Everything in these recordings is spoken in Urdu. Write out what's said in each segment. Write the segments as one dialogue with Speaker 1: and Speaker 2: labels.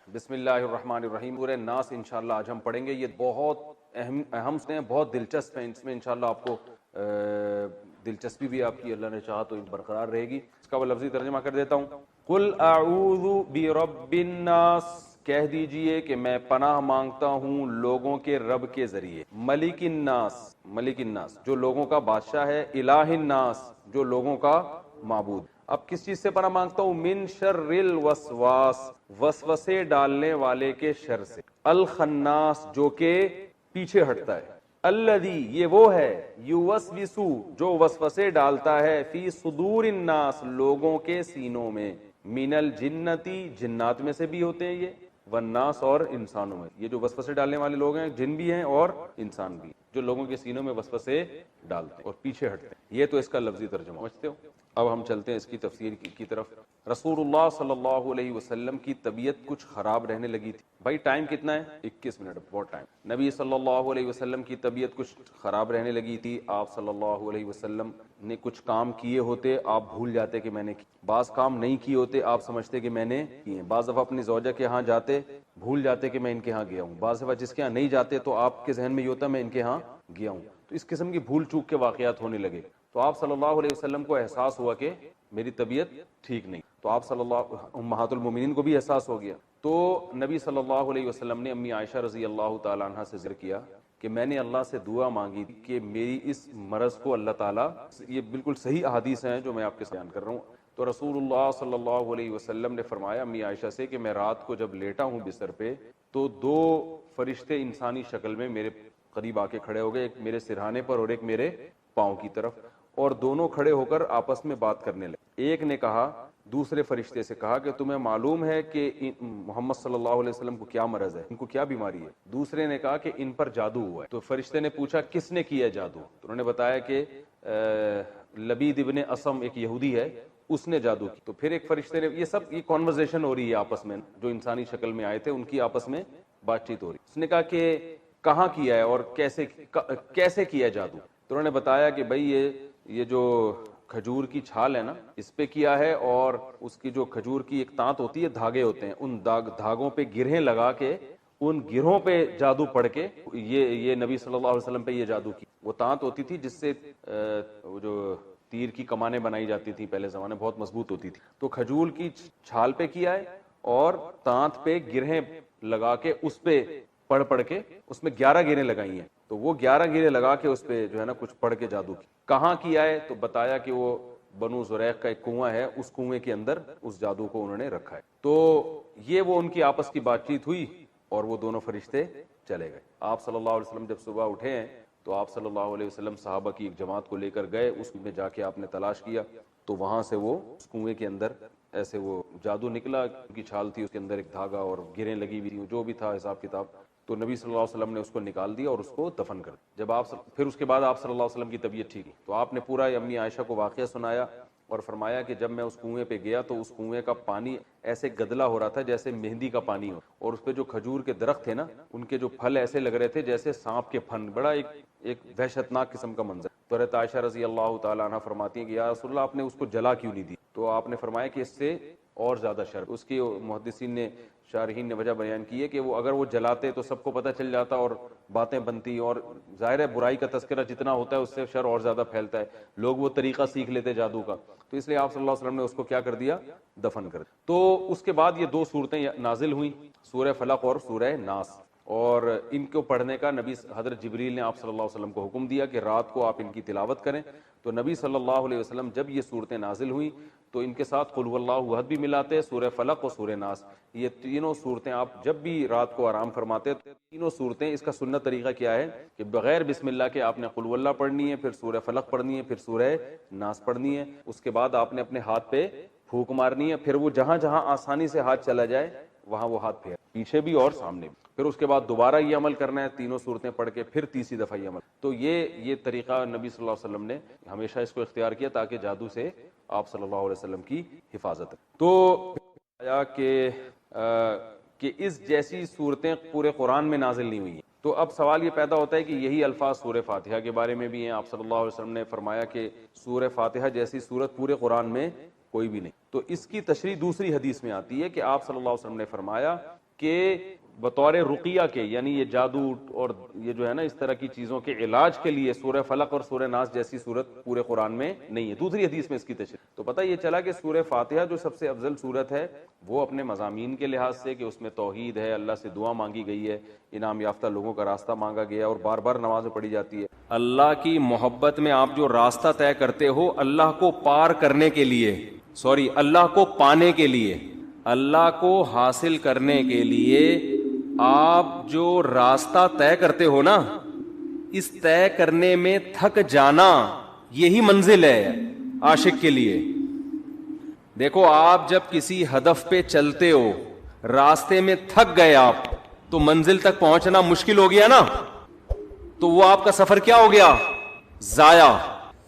Speaker 1: بسم اللہ الرحمن الرحیم. سورہ ناس انشاءاللہ آج ہم پڑھیں گے. یہ بہت اہم ہیں، بہت دلچسپ ہیں. اس میں انشاءاللہ آپ کو دلچسپی بھی آپ کی اللہ نے چاہا تو برقرار رہے گی. اس کا وہ لفظی ترجمہ کر دیتا ہوں. قل اعوذ برب الناس، کہہ دیجئے کہ میں پناہ مانگتا ہوں لوگوں کے رب کے ذریعے. ملک الناس، ملک الناس جو لوگوں کا بادشاہ ہے. الہ الناس جو لوگوں کا معبود. اب کس چیز سے پناہ مانگتا ہوں؟ من شر الوسواس، وسوسے ڈالنے والے کے شر سے. الخناس جو کہ پیچھے ہٹتا ہے. الذی یہ وہ ہے، یوسوسو جو وسوسے ڈالتا ہے، فی صدور الناس لوگوں کے سینوں میں. من الجنتی جنات میں سے بھی ہوتے ہیں یہ، والناس اور انسانوں میں. یہ جو وسوسے ڈالنے والے لوگ ہیں جن بھی ہیں اور انسان بھی، جو لوگوں کے سینوں میں وسوسے ڈالتے ہیں اور پیچھے ہٹتے ہیں. یہ تو اس کا لفظی ترجمہ سمجھتے ہو. اب ہم چلتے ہیں اس کی تفسیر کی طرف. رسول اللہ صلی اللہ علیہ وسلم کی طبیعت کچھ خراب رہنے لگی تھی. بھائی ٹائم کتنا ہے؟ 21 منٹ، بہت ٹائم. نبی صلی اللہ علیہ وسلم کی طبیعت کچھ خراب رہنے لگی تھی. آپ صلی اللہ علیہ وسلم نے کچھ کام کیے ہوتے، آپ بھول جاتے کہ میں نے کی. بعض کام نہیں کیے ہوتے، آپ سمجھتے کہ میں نے کیے. بعض دفعہ اپنی زوجہ کے ہاں جاتے، بھول جاتے کہ میں ان کے ہاں گیا ہوں. بعض دفعہ جس کے ہاں نہیں جاتے تو آپ کے ذہن میں یہ ہوتا میں ان کے ہاں گیا ہوں. تو اس قسم کی بھول چوک کے واقعات ہونے لگے. تو آپ صلی اللہ علیہ وسلم کو احساس ہوا کہ میری طبیعت ٹھیک نہیں. تو آپ صلی اللہ امہات المومنین کو بھی احساس ہو گیا. تو نبی صلی اللہ علیہ وسلم نے امی عائشہ رضی اللہ تعالی عنہ سے ذکر کیا کہ میں نے اللہ سے دعا مانگی کہ میری اس مرض کو اللہ تعالیٰ، یہ بالکل صحیح احادیث ہیں جو میں آپ کے بیان کر رہا ہوں. تو رسول اللہ صلی اللہ علیہ وسلم نے فرمایا امی عائشہ سے کہ میں رات کو جب لیٹا ہوں بستر پہ تو دو فرشتے انسانی شکل میں میرے قریب آ کے کھڑے ہو گئے، ایک میرے سرہانے پر اور ایک میرے پاؤں کی طرف. اور دونوں کھڑے ہو کر آپس میں بات کرنے لگے. ایک نے کہا، دوسرے فرشتے سے کہا کہ تمہیں معلوم ہے کہ محمد صلی اللہ علیہ وسلم کو کیا مرض ہے، ان کو کیا بیماری ہے؟ دوسرے نے کہا کہ ان پر جادو ہوا ہے. تو فرشتے نے پوچھا کس نے کیا جادو؟ تو انہوں نے بتایا کہ لبید ابن اسم ایک یہودی ہے، اس نے جادو کی. تو پھر ایک فرشتے نے، یہ کانورزیشن ہو رہی ہے آپس میں، جو انسانی شکل میں آئے تھے ان کی آپس میں بات چیت ہو رہی. اس نے کہا کہ کہاں کیا ہے اور کیسے کیا جادو؟ تو انہوں نے بتایا کہ بھئی یہ جو کھجور کی چھال ہے نا، اس پہ کیا ہے، اور اس کی جو کھجور کی ایک تانت ہوتی ہے، دھاگے ہوتے ہیں، ان دھاگوں پہ گرہیں لگا کے، ان گرہوں پہ جادو پڑھ کے یہ نبی صلی اللہ علیہ وسلم پہ یہ جادو کی. وہ تانت ہوتی تھی جس سے وہ جو تیر کی کمانیں بنائی جاتی تھی پہلے زمانے، بہت مضبوط ہوتی تھی. تو کھجور کی چھال پہ کیا ہے اور تانت پہ گرہیں لگا کے اس پہ پڑھ کے اس میں 11 گرہیں لگائی ہیں. تو وہ 11 گرہیں لگا کے اس پہ جو ہے نا کچھ پڑھ کے جادو کی. کہاں کیا ہے؟ تو بتایا کہ وہ بنو زریق کا ایک کنواں ہے، اس کنویں کے اندر اس جادو کو انہوں نے رکھا ہے. تو یہ وہ ان کی آپس کی بات چیت ہوئی اور وہ دونوں فرشتے چلے گئے. آپ صلی اللہ علیہ وسلم جب صبح اٹھے ہیں تو آپ صلی اللہ علیہ وسلم صحابہ کی ایک جماعت کو لے کر گئے. اس میں جا کے آپ نے تلاش کیا تو وہاں سے وہ اس کنویں کے اندر ایسے وہ جادو نکلا. کی چھال تھی، اس کے اندر ایک دھاگا اور گرہیں لگی ہوئی تھی، جو بھی تھا حساب کتاب. تو نبی صلی اللہ علیہ وسلم نے اس کو نکال دیا اور اس کو دفن کر دیا. جب پھر اس کے بعد آپ صلی اللہ علیہ وسلم کی طبیعت ٹھیک ہوئی تو آپ نے پورا امی عائشہ کو واقعہ سنایا اور فرمایا کہ جب میں اس کنویں پہ گیا تو اس کنویں کا پانی ایسے گدلا ہو رہا تھا جیسے مہندی کا پانی ہو، اور اس پہ جو کھجور کے درخت تھے نا، ان کے جو پھل ایسے لگ رہے تھے جیسے سانپ کے پھن. بڑا ایک وحشتناک قسم کا منظر. تو حضرت عائشہ رضی اللہ تعالیٰ عنہ فرماتی ہیں کہ یا رسول اللہ آپ نے اس کو جلا کیوں نہیں دی؟ تو آپ نے فرمایا کہ اس سے اور زیادہ شر. اس کی محدثین نے، شارحین نے وجہ بیان کی ہے کہ وہ اگر وہ جلاتے تو سب کو پتہ چل جاتا اور باتیں بنتی، اور ظاہر ہے برائی کا تذکرہ جتنا ہوتا ہے اس سے شر اور زیادہ پھیلتا ہے، لوگ وہ طریقہ سیکھ لیتے جادو کا. تو اس لیے آپ صلی اللہ علیہ وسلم نے اس کو کیا کر دیا؟ دفن کر دیا. تو اس کے بعد یہ دو صورتیں نازل ہوئیں، سورہ فلق اور سورہ ناس. اور ان کو پڑھنے کا نبی حضرت جبریل نے آپ صلی اللہ علیہ وسلم کو حکم دیا کہ رات کو آپ ان کی تلاوت کریں. تو نبی صلی اللہ علیہ وسلم جب یہ صورتیں نازل ہوئیں تو ان کے ساتھ قل واللہ احد بھی ملاتے، سورہ فلق اور سورہ ناس. یہ تینوں صورتیں آپ جب بھی رات کو آرام فرماتے تو تینوں صورتیں، اس کا سنت طریقہ کیا ہے کہ بغیر بسم اللہ کے آپ نے قل واللہ پڑھنی ہے، پھر سورہ فلق پڑھنی ہے، پھر سورہ ناس پڑھنی ہے. اس کے بعد آپ نے اپنے ہاتھ پہ پھونک مارنی ہے، پھر وہ جہاں جہاں آسانی سے ہاتھ چلا جائے وہاں وہ ہاتھ پھیر، پیچھے بھی اور سامنے بھی. پھر اس کے بعد دوبارہ یہ عمل کرنا ہے، تینوں صورتیں پڑھ کے پھر تیسری دفعہ یہ عمل. تو یہ طریقہ نبی صلی اللہ علیہ وسلم نے ہمیشہ اس کو اختیار کیا تاکہ جادو سے آپ صلی اللہ علیہ وسلم کی حفاظت. تو آیا کہ اس جیسی صورتیں پورے قرآن میں نازل نہیں ہوئی ہیں. تو اب سوال یہ پیدا ہوتا ہے کہ یہی الفاظ سورہ فاتحہ کے بارے میں بھی ہیں. آپ صلی اللہ علیہ وسلم نے فرمایا کہ سورہ فاتحہ جیسی صورت پورے قرآن میں کوئی بھی نہیں. تو اس کی تشریح دوسری حدیث میں آتی ہے کہ آپ صلی اللہ علیہ وسلم نے فرمایا کہ بطور رقیہ کے، یعنی یہ جادو اور یہ جو ہے نا اس طرح کی چیزوں کے علاج کے لیے سورہ فلق اور سورہ ناس جیسی صورت پورے قرآن میں نہیں ہے. دوسری حدیث میں اس کی تشریح. تو پتہ یہ چلا کہ سورہ فاتحہ جو سب سے افضل صورت ہے وہ اپنے مضامین کے لحاظ سے کہ اس میں توحید ہے، اللہ سے دعا مانگی گئی ہے، انعام یافتہ لوگوں کا راستہ مانگا گیا اور بار بار نماز پڑھی جاتی ہے. اللہ کی محبت میں آپ جو راستہ طے کرتے ہو اللہ کو پار کرنے کے لیے، اللہ کو پانے کے لیے، اللہ کو حاصل کرنے کے لیے آپ جو راستہ طے کرتے ہو نا، اس طے کرنے میں تھک جانا یہی منزل ہے عاشق کے لیے. دیکھو آپ جب کسی ہدف پہ چلتے ہو، راستے میں تھک گئے آپ، تو منزل تک پہنچنا مشکل ہو گیا نا، تو وہ آپ کا سفر کیا ہو گیا؟ ضائع.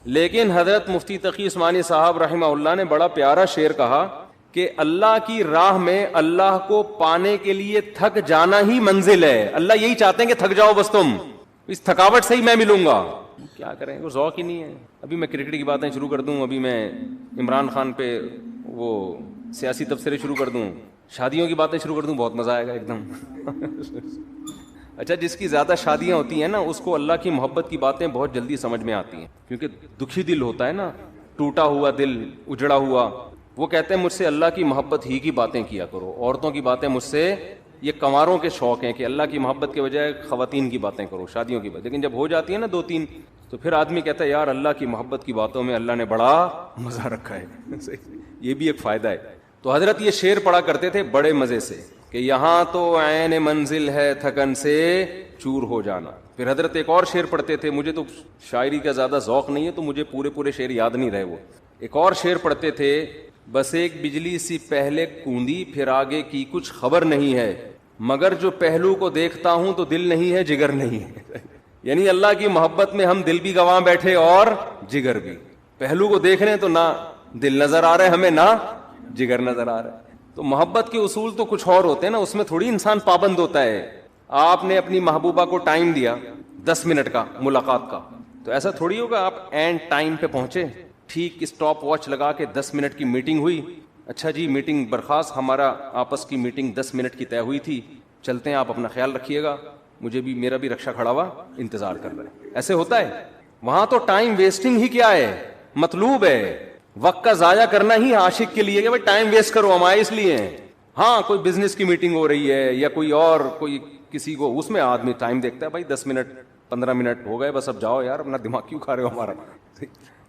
Speaker 1: لیکن حضرت مفتی تقی عثمانی صاحب رحمہ اللہ نے بڑا پیارا شعر کہا کہ اللہ کی راہ میں اللہ کو پانے کے لیے تھک جانا ہی منزل ہے. اللہ یہی چاہتے ہیں کہ تھک جاؤ بس، تم اس تھکاوٹ سے ہی میں ملوں گا. کیا کریں، وہ ذوق ہی نہیں ہے. ابھی میں کرکٹ کی باتیں شروع کر دوں، ابھی میں عمران خان پہ وہ سیاسی تبصرے شروع کر دوں، شادیوں کی باتیں شروع کر دوں، بہت مزہ آئے گا ایک دم. اچھا، جس کی زیادہ شادیاں ہوتی ہیں نا اس کو اللہ کی محبت کی باتیں بہت جلدی سمجھ میں آتی ہیں، کیونکہ دکھی دل ہوتا ہے نا، ٹوٹا ہوا دل، اجڑا ہوا. وہ کہتے ہیں مجھ سے اللہ کی محبت ہی کی باتیں کیا کرو، عورتوں کی باتیں مجھ سے، یہ کنواروں کے شوق ہیں کہ اللہ کی محبت کے بجائے خواتین کی باتیں کرو، شادیوں کی بات. لیکن جب ہو جاتی ہے نا 2-3 تو پھر آدمی کہتا ہے یار اللہ کی محبت کی باتوں میں اللہ نے بڑا مزہ رکھا ہے. یہ بھی ایک فائدہ ہے. تو حضرت یہ شعر پڑھا کرتے تھے بڑے مزے سے کہ یہاں تو عین منزل ہے تھکن سے چور ہو جانا. پھر حضرت ایک اور شعر پڑھتے تھے، مجھے تو شاعری کا زیادہ ذوق نہیں ہے تو مجھے پورے شعر یاد نہیں رہے. وہ ایک اور شعر پڑھتے تھے، بس ایک بجلی سی پہلے کوندی پھر آگے کی کچھ خبر نہیں ہے، مگر جو پہلو کو دیکھتا ہوں تو دل نہیں ہے جگر نہیں ہے. یعنی اللہ کی محبت میں ہم دل بھی گواں بیٹھے اور جگر بھی. پہلو کو دیکھ رہے ہیں تو نہ دل نظر آ رہا ہے ہمیں، نہ جگر نظر آ رہا ہے. تو محبت کے اصول تو کچھ اور ہوتے ہیں نا، اس میں تھوڑی انسان پابند ہوتا ہے. آپ نے اپنی محبوبہ کو ٹائم دیا 10 منٹ کا ملاقات کا، تو ایسا تھوڑی ہوگا آپ اینڈ ٹائم پہ پہنچے. ٹھیک اسٹاپ واچ لگا کے 10 منٹ کی میٹنگ ہوئی، اچھا جی میٹنگ برخاست، ہمارا آپس کی میٹنگ 10 منٹ کی طے ہوئی تھی، چلتے ہیں، آپ اپنا خیال رکھیے گا، مجھے بھی، میرا بھی رکشا کھڑا ہوا انتظار کر رہا ہے. ایسے ہوتا ہے؟ وہاں تو ٹائم ویسٹنگ ہی کیا ہے، مطلوب ہے. وقت کا ضائع کرنا ہی عاشق کے لیے کہ بھائی ٹائم ویسٹ کرو، ہم آئے اس لیے ہیں. ہاں کوئی بزنس کی میٹنگ ہو رہی ہے یا کوئی اور کوئی کسی کو، اس میں آدمی ٹائم دیکھتا ہے، بھائی 10 منٹ 15 منٹ ہو گئے بس اب جاؤ یار، اپنا دماغ کیوں کھا رہے ہو ہمارا.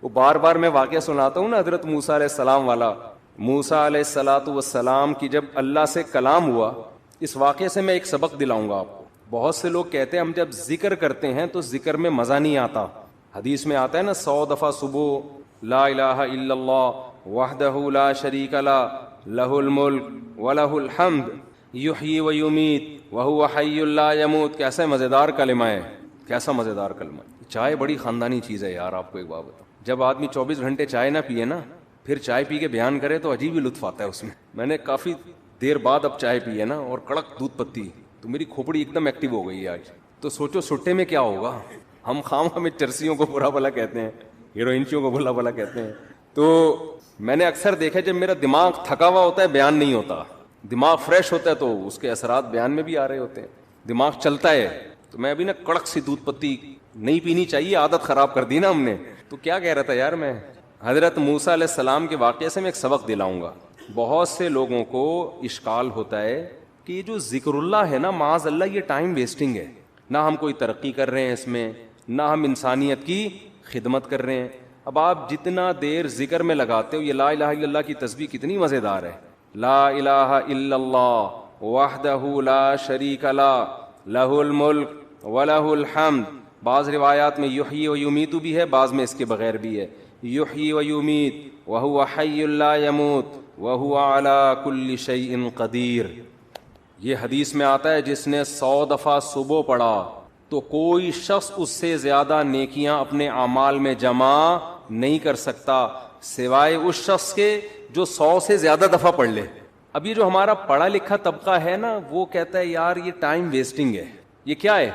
Speaker 1: وہ بار بار میں واقعہ سناتا ہوں نا حضرت موسیٰ علیہ السلام والا. موسیٰ علیہ السلام کی جب اللہ سے کلام ہوا، اس واقعے سے میں ایک سبق دلاؤں گا آپ کو. بہت سے لوگ کہتے ہیں ہم جب ذکر کرتے ہیں تو ذکر میں مزہ نہیں آتا. حدیث میں آتا ہے نا 100 دفعہ صبح لا الہ الا اللہ وحدہ لا شریک لہ لہ الملک ولہ الحمد یحیی و یمیت وہو حی لا یموت. کیسا مزیدار کلمہ ہے، کیسا مزیدار کلمہ ہے. چائے بڑی خاندانی چیز ہے یار. آپ کو ایک بات بتاؤں، جب آدمی 24 گھنٹے چائے نہ پیے نا، پھر چائے پی کے بیان کرے تو عجیب ہی لطف آتا ہے اس میں. میں نے کافی دیر بعد اب چائے پی ہے نا، اور کڑک دودھ پتی، تو میری کھوپڑی ایک دم ایکٹیو ہو گئی ہے آج. تو سوچو سٹے میں کیا ہوگا. ہم خام ہمیں چرسیوں کو برا بھلا کہتے ہیں، ہیروئنچیوں کو برا بھلا کہتے ہیں. تو میں نے اکثر دیکھا جب میرا دماغ تھکا ہوا ہوتا ہے بیان نہیں ہوتا، دماغ فریش ہوتا ہے تو اس کے اثرات بیان میں بھی آ رہے ہوتے ہیں، دماغ چلتا ہے. تو میں ابھی نا کڑک سی دودھ پتی نہیں پینی چاہیے، عادت خراب کر دی نا ہم نے. تو کیا کہہ رہا تھا یار میں، حضرت موسیٰ علیہ السلام کے واقعے سے میں ایک سبق دلاؤں گا. بہت سے لوگوں کو اشکال ہوتا ہے کہ یہ جو ذکر اللہ ہے نا، معاذ اللہ یہ ٹائم ویسٹنگ ہے. نہ ہم کوئی ترقی کر رہے ہیں اس میں، نہ ہم انسانیت کی خدمت کر رہے ہیں. اب آپ جتنا دیر ذکر میں لگاتے ہو، یہ لا الہ الا اللہ کی تسبیح کتنی مزیدار ہے. لا الہ الا اللہ وحدہ لا شریک لہ لہ الملک ولہ الحمد. بعض روایات میں یحیی و یمیت بھی ہے، بعض میں اس کے بغیر بھی ہے. یحیی و یمیت وہو حی لا یموت وہو علی کل شیء قدیر. یہ حدیث میں آتا ہے جس نے 100 دفعہ صبح پڑھا تو کوئی شخص اس سے زیادہ نیکیاں اپنے اعمال میں جمع نہیں کر سکتا سوائے اس شخص کے جو 100 سے زیادہ دفعہ پڑھ لے. اب یہ جو ہمارا پڑھا لکھا طبقہ ہے نا، وہ کہتا ہے یار یہ ٹائم ویسٹنگ ہے. یہ کیا ہے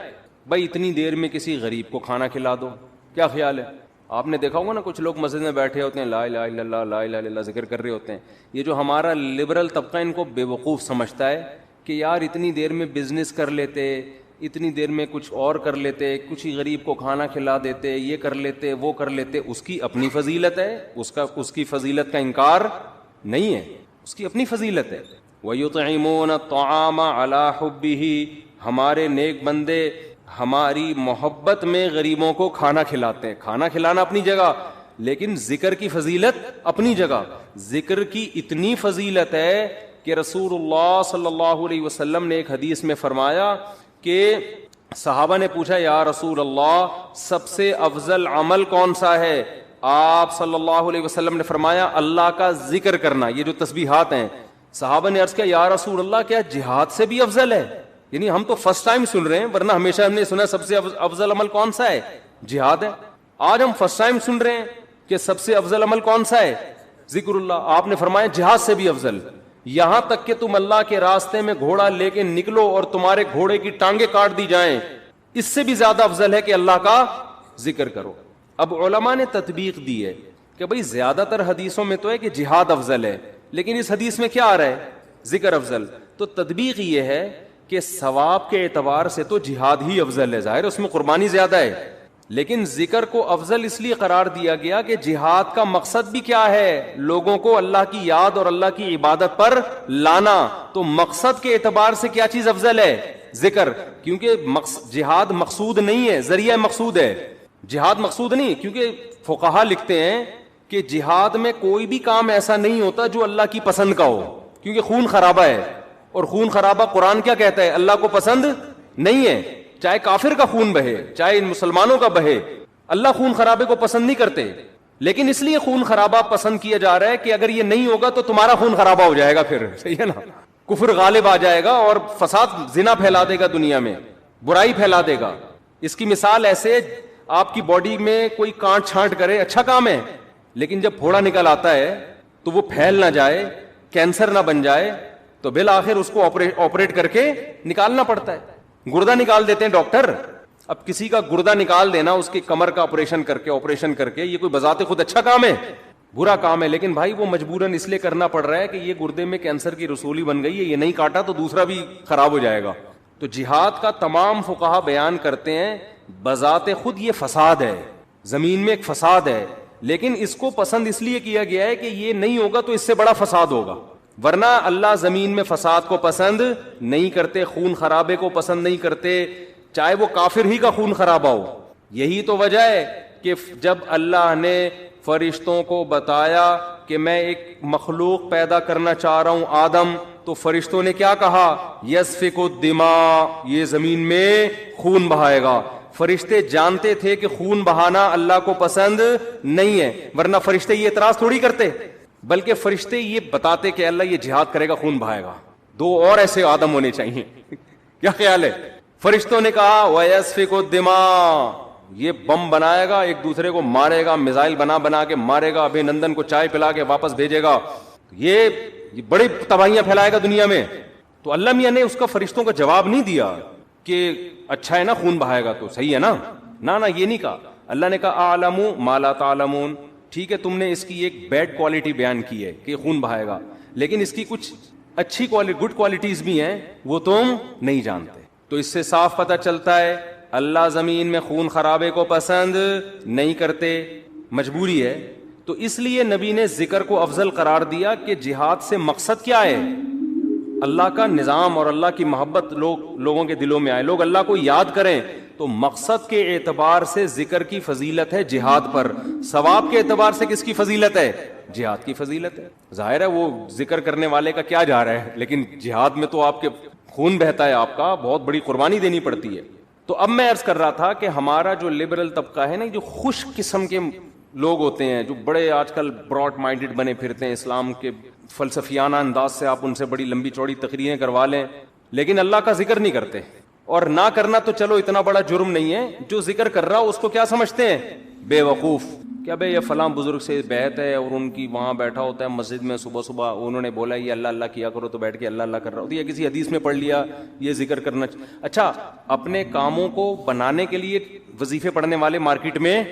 Speaker 1: بھائی، اتنی دیر میں کسی غریب کو کھانا کھلا دو. کیا خیال ہے؟ آپ نے دیکھا ہوگا نا کچھ لوگ مسجد میں بیٹھے ہوتے ہیں، لا الہ الا اللہ لا الہ الا اللہ ذکر کر رہے ہوتے ہیں. یہ جو ہمارا لبرل طبقہ ان کو بے وقوف سمجھتا ہے کہ یار اتنی دیر میں بزنس کر لیتے, اتنی دیر میں کچھ اور کر لیتے, کچھ ہی غریب کو کھانا کھلا دیتے, یہ کر لیتے, وہ کر لیتے, اس کی اپنی فضیلت ہے, اس کی فضیلت کا انکار نہیں ہے, اس کی اپنی فضیلت ہے. وَيُطْعِمُونَ الطَّعَامَ عَلَى حُبِّهِ, ہمارے نیک بندے ہماری محبت میں غریبوں کو کھانا کھلاتے ہیں. کھانا کھلانا اپنی جگہ, لیکن ذکر کی فضیلت اپنی جگہ. ذکر کی اتنی فضیلت ہے کہ رسول اللہ صلی اللہ علیہ وسلم نے ایک حدیث میں فرمایا کہ صحابہ نے پوچھا یا رسول اللہ سب سے افضل عمل کون سا ہے؟ آپ صلی اللہ علیہ وسلم نے فرمایا اللہ کا ذکر کرنا, یہ جو تسبیحات ہیں. صحابہ نے عرض کیا یا رسول اللہ کیا جہاد سے بھی افضل ہے؟ یعنی ہم تو فرسٹ ٹائم سن رہے ہیں, ورنہ ہمیشہ ہم نے سنا سب سے افضل عمل کون سا ہے؟ جہاد ہے. آج ہم فرسٹ ٹائم سن رہے ہیں کہ سب سے افضل عمل کون سا ہے؟ ذکر اللہ. آپ نے فرمایا جہاد سے بھی افضل. یہاں تک کہ تم اللہ کے راستے میں گھوڑا لے کے نکلو اور تمہارے گھوڑے کی ٹانگیں کاٹ دی جائیں, اس سے بھی زیادہ افضل ہے کہ اللہ کا ذکر کرو. اب علماء نے تطبیق دی ہے کہ بھئی زیادہ تر حدیثوں میں تو ہے کہ جہاد افضل ہے, لیکن اس حدیث میں کیا آ رہا ہے؟ ذکر افضل. تو تطبیق یہ ہے کہ ثواب کے اعتبار سے تو جہاد ہی افضل ہے, ظاہر اس میں قربانی زیادہ ہے, لیکن ذکر کو افضل اس لیے قرار دیا گیا کہ جہاد کا مقصد بھی کیا ہے؟ لوگوں کو اللہ کی یاد اور اللہ کی عبادت پر لانا. تو مقصد کے اعتبار سے کیا چیز افضل ہے؟ ذکر. کیونکہ جہاد مقصود نہیں ہے, ذریعہ مقصود ہے. جہاد مقصود نہیں, کیونکہ فقہا لکھتے ہیں کہ جہاد میں کوئی بھی کام ایسا نہیں ہوتا جو اللہ کی پسند کا ہو, کیونکہ خون خرابہ ہے, اور خون خرابہ قرآن کیا کہتا ہے؟ اللہ کو پسند نہیں ہے. چاہے کافر کا خون بہے, چاہے ان مسلمانوں کا بہے, اللہ خون خرابے کو پسند نہیں کرتے. لیکن اس لیے خون خرابہ پسند کیا جا رہا ہے کہ اگر یہ نہیں ہوگا تو تمہارا خون خرابہ ہو جائے گا, پھر صحیح ہے نا, کفر غالب آ جائے گا اور فساد زنا پھیلا دے گا, دنیا میں برائی پھیلا دے گا. اس کی مثال ایسے, آپ کی باڈی میں کوئی کانٹ چھانٹ کرے اچھا کام ہے, لیکن جب پھوڑا نکل آتا ہے تو وہ پھیل نہ جائے, کینسر نہ بن جائے, تو بالآخر اس کو آپریٹ کر کے نکالنا پڑتا ہے. گردہ نکال دیتے ہیں ڈاکٹر. اب کسی کا گردہ نکال دینا, اس کی کمر کا آپریشن کر کے, یہ کوئی بذات خود اچھا کام ہے؟ برا کام ہے. لیکن بھائی وہ مجبوراً اس لیے کرنا پڑ رہا ہے کہ یہ گردے میں کینسر کی رسولی بن گئی ہے, یہ نہیں کاٹا تو دوسرا بھی خراب ہو جائے گا. تو جہاد کا تمام فقہا بیان کرتے ہیں بذات خود یہ فساد ہے, زمین میں ایک فساد ہے, لیکن اس کو پسند اس لیے کیا گیا ہے کہ یہ نہیں ہوگا تو اس سے بڑا فساد ہوگا. ورنہ اللہ زمین میں فساد کو پسند نہیں کرتے, خون خرابے کو پسند نہیں کرتے, چاہے وہ کافر ہی کا خون خرابہ ہو. یہی تو وجہ ہے کہ جب اللہ نے فرشتوں کو بتایا کہ میں ایک مخلوق پیدا کرنا چاہ رہا ہوں آدم, تو فرشتوں نے کیا کہا؟ یسفک الدماء, یہ زمین میں خون بہائے گا. فرشتے جانتے تھے کہ خون بہانا اللہ کو پسند نہیں ہے, ورنہ فرشتے یہ اعتراض تھوڑی کرتے, بلکہ فرشتے یہ بتاتے کہ اللہ یہ جہاد کرے گا, خون بہائے گا. دو اور ایسے آدم ہونے چاہیے. کیا خیال ہے؟ فرشتوں نے کہا وَيَسْفِكُ الدِّمَاء, یہ بم بنائے گا, ایک دوسرے کو مارے گا, میزائل بنا کے مارے گا, ابھی نندن کو چائے پلا کے واپس بھیجے گا, یہ بڑی تباہیاں پھیلائے گا دنیا میں. تو اللہ میاں نے اس کا فرشتوں کا جواب نہیں دیا کہ اچھا ہے نا خون بہائے گا تو صحیح ہے نا, نہ یہ نہیں کہا. اللہ نے کہا اعلم ما لا تعلمون, ٹھیک ہے تم نے اس کی ایک بیڈ کوالٹی بیان کی ہے کہ خون بہائے گا, لیکن اس کی کچھ اچھی گڈ کوالٹیز بھی ہیں وہ تم نہیں جانتے. تو اس سے صاف پتہ چلتا ہے اللہ زمین میں خون خرابے کو پسند نہیں کرتے, مجبوری ہے. تو اس لیے نبی نے ذکر کو افضل قرار دیا کہ جہاد سے مقصد کیا ہے؟ اللہ کا نظام اور اللہ کی محبت لوگوں کے دلوں میں آئے, لوگ اللہ کو یاد کریں. تو مقصد کے اعتبار سے ذکر کی فضیلت ہے جہاد پر, ثواب کے اعتبار سے کس کی فضیلت ہے؟ جہاد کی فضیلت ہے. ظاہر ہے وہ ذکر کرنے والے کا کیا جا رہا ہے, لیکن جہاد میں تو آپ کے خون بہتا ہے, آپ کا بہت بڑی قربانی دینی پڑتی ہے. تو اب میں عرض کر رہا تھا کہ ہمارا جو لبرل طبقہ ہے نا, جو خوش قسم کے لوگ ہوتے ہیں, جو بڑے آج کل براڈ مائنڈڈ بنے پھرتے ہیں, اسلام کے فلسفیانہ انداز سے آپ ان سے بڑی لمبی چوڑی تقریریں کروا لیں, لیکن اللہ کا ذکر نہیں کرتے. اور نہ کرنا تو چلو اتنا بڑا جرم نہیں ہے, جو ذکر کر رہا اس کو کیا سمجھتے ہیں؟ بے وقوف. کیا بھائی یہ فلاں بزرگ سے بیعت ہے اور ان کی وہاں بیٹھا ہوتا ہے مسجد میں, صبح صبح انہوں نے بولا یہ اللہ اللہ کیا کرو تو بیٹھ کے اللہ اللہ کر رہا ہوتا ہے, یا کسی حدیث میں پڑھ لیا یہ ذکر کرنا. اچھا, اپنے کاموں کو بنانے کے لیے وظیفے پڑھنے والے مارکیٹ میں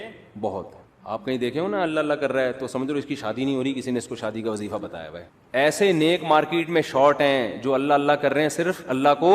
Speaker 1: بہت, آپ کہیں دیکھے ہو نا اللہ اللہ کر رہا ہے تو سمجھ لو اس کی شادی نہیں ہو رہی, کسی نے اس کو شادی کا وظیفہ بتایا ہوا ہے. ایسے نیک مارکیٹ میں شارٹ ہیں جو اللہ اللہ کر رہے ہیں صرف اللہ کو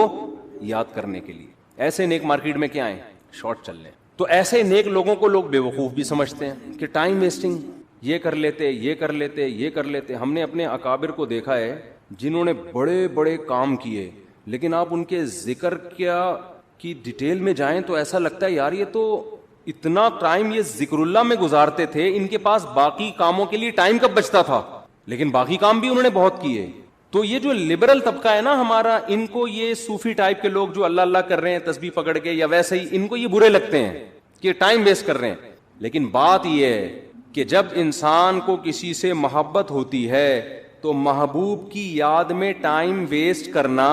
Speaker 1: یاد کرنے کے لیے. ایسے نیک مارکیٹ میں کیا ہیں, شارٹ چل رہے ہیں. تو ایسے نیک لوگوں کو لوگ بے وقوف بھی سمجھتے ہیں کہ ٹائم ویسٹنگ, یہ کر لیتے یہ کر لیتے یہ کر لیتے. ہم نے اپنے اکابر کو دیکھا ہے جنہوں نے بڑے بڑے کام کیے, لیکن آپ ان کے ذکر کیا کی ڈیٹیل میں جائیں تو ایسا لگتا ہے یار یہ تو اتنا ٹائم یہ ذکر اللہ میں گزارتے تھے, ان کے پاس باقی کاموں کے لیے ٹائم کب بچتا تھا, لیکن باقی کام بھی انہوں نے بہت کیے. تو یہ جو لبرل طبقہ ہے نا ہمارا, ان کو یہ صوفی ٹائپ کے لوگ جو اللہ اللہ کر رہے ہیں تسبیح پکڑ کے یا ویسے ہی, ان کو یہ برے لگتے ہیں کہ ٹائم ویسٹ کر رہے ہیں. لیکن بات یہ ہے کہ جب انسان کو کسی سے محبت ہوتی ہے تو محبوب کی یاد میں ٹائم ویسٹ کرنا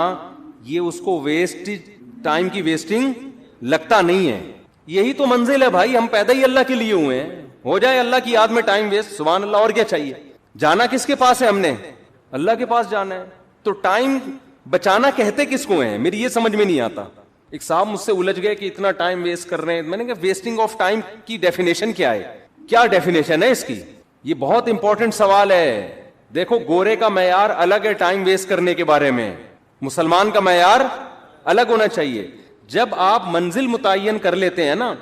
Speaker 1: یہ اس کو ویسٹ ٹائم کی ویسٹنگ لگتا نہیں ہے. یہی تو منزل ہے بھائی, ہم پیدا ہی اللہ کے لیے ہوئے ہیں. ہو جائے اللہ کی یاد میں ٹائم ویسٹ, سبحان اللہ, اور کیا چاہیے. جانا کس کے پاس ہے, ہم نے اللہ کے پاس جانا ہے. تو ٹائم بچانا کہتے کس کو ہیں, میری یہ سمجھ میں نہیں آتا. ایک صاحب مجھ سے الجھ گئے کہ اتنا ٹائم ویسٹ کر رہے ہیں. میں نے کہا ویسٹنگ آف ٹائم کی ڈیفینیشن کیا ہے, کیا ڈیفینیشن ہے اس کی, یہ بہت امپورٹنٹ سوال ہے. دیکھو گورے کا معیار الگ ہے ٹائم ویسٹ کرنے کے بارے میں, مسلمان کا معیار الگ ہونا چاہیے. جب آپ منزل متعین کر لیتے ہیں نا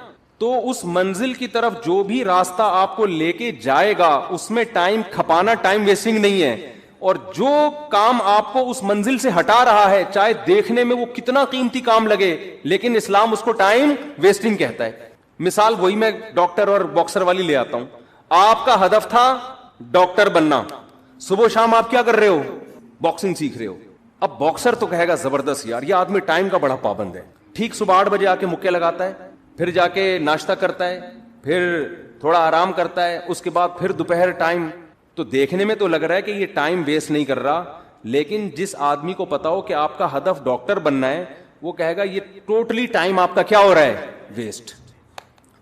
Speaker 1: تو اس منزل کی طرف جو بھی راستہ آپ کو لے کے جائے گا اس میں ٹائم کھپانا ٹائم ویسٹنگ نہیں ہے. اور جو کام آپ کو اس منزل سے ہٹا رہا ہے چاہے دیکھنے میں وہ کتنا قیمتی کام لگے, لیکن اسلام اس کو ٹائم ویسٹنگ کہتا ہے. مثال وہی میں ڈاکٹر اور باکسر والی لے آتا ہوں. آپ کا ہدف تھا ڈاکٹر بننا, صبح شام آپ کیا کر رہے ہو, باکسنگ سیکھ رہے ہو. اب باکسر تو کہے گا زبردست یار یہ آدمی ٹائم کا بڑا پابند ہے. ٹھیک صبح 8 بجے آ کے مکے لگاتا ہے, پھر جا کے ناشتہ کرتا ہے, پھر تھوڑا آرام کرتا ہے, اس کے بعد پھر دوپہر ٹائم. تو دیکھنے میں تو لگ رہا ہے کہ یہ ٹائم ویسٹ نہیں کر رہا, لیکن جس آدمی کو پتا ہو کہ آپ کا ہدف ڈاکٹر بننا ہے وہ کہے گا یہ ٹوٹلی ٹائم آپ کا کیا ہو رہا ہے, ویسٹ.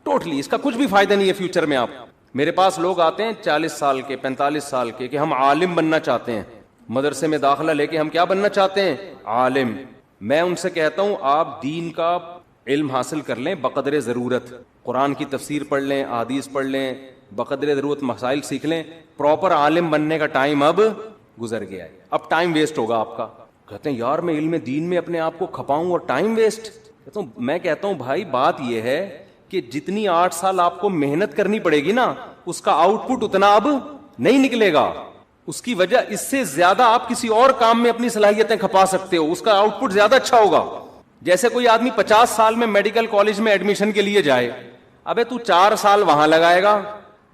Speaker 1: ٹوٹلی اس کا کچھ بھی فائدہ نہیں ہے فیوچر میں. آپ میرے پاس لوگ آتے ہیں 40 سال کے 45 سال کے کہ ہم عالم بننا چاہتے ہیں, مدرسے میں داخلہ لے کے ہم کیا بننا چاہتے ہیں, عالم. میں ان سے کہتا ہوں آپ دین کا علم حاصل کر لیں بقدر ضرورت, قرآن کی تفسیر پڑھ لیں, احادیث پڑھ لیں, بقدر ضرورت مسائل سیکھ لیں. پراپر عالم بننے کا ٹائم اب گزر گیا ہے, اب ٹائم ویسٹ ہوگا آپ کا. کہتے ہیں یار میں علم دین میں اپنے آپ کو کھپاؤں اور ٹائم ویسٹ. میں کہتا ہوں بھائی بات یہ ہے کہ جتنی 8 سال آپ کو محنت کرنی پڑے گی نا اس کا آؤٹ پٹ اتنا اب نہیں نکلے گا. اس کی وجہ اس سے زیادہ آپ کسی اور کام میں اپنی صلاحیتیں کھپا سکتے ہو, اس کا آؤٹ پٹ زیادہ اچھا ہوگا. جیسے کوئی آدمی 50 سال میں میڈیکل کالج میں ایڈمیشن کے لیے جائے, ابے تو 4 سال وہاں لگائے گا,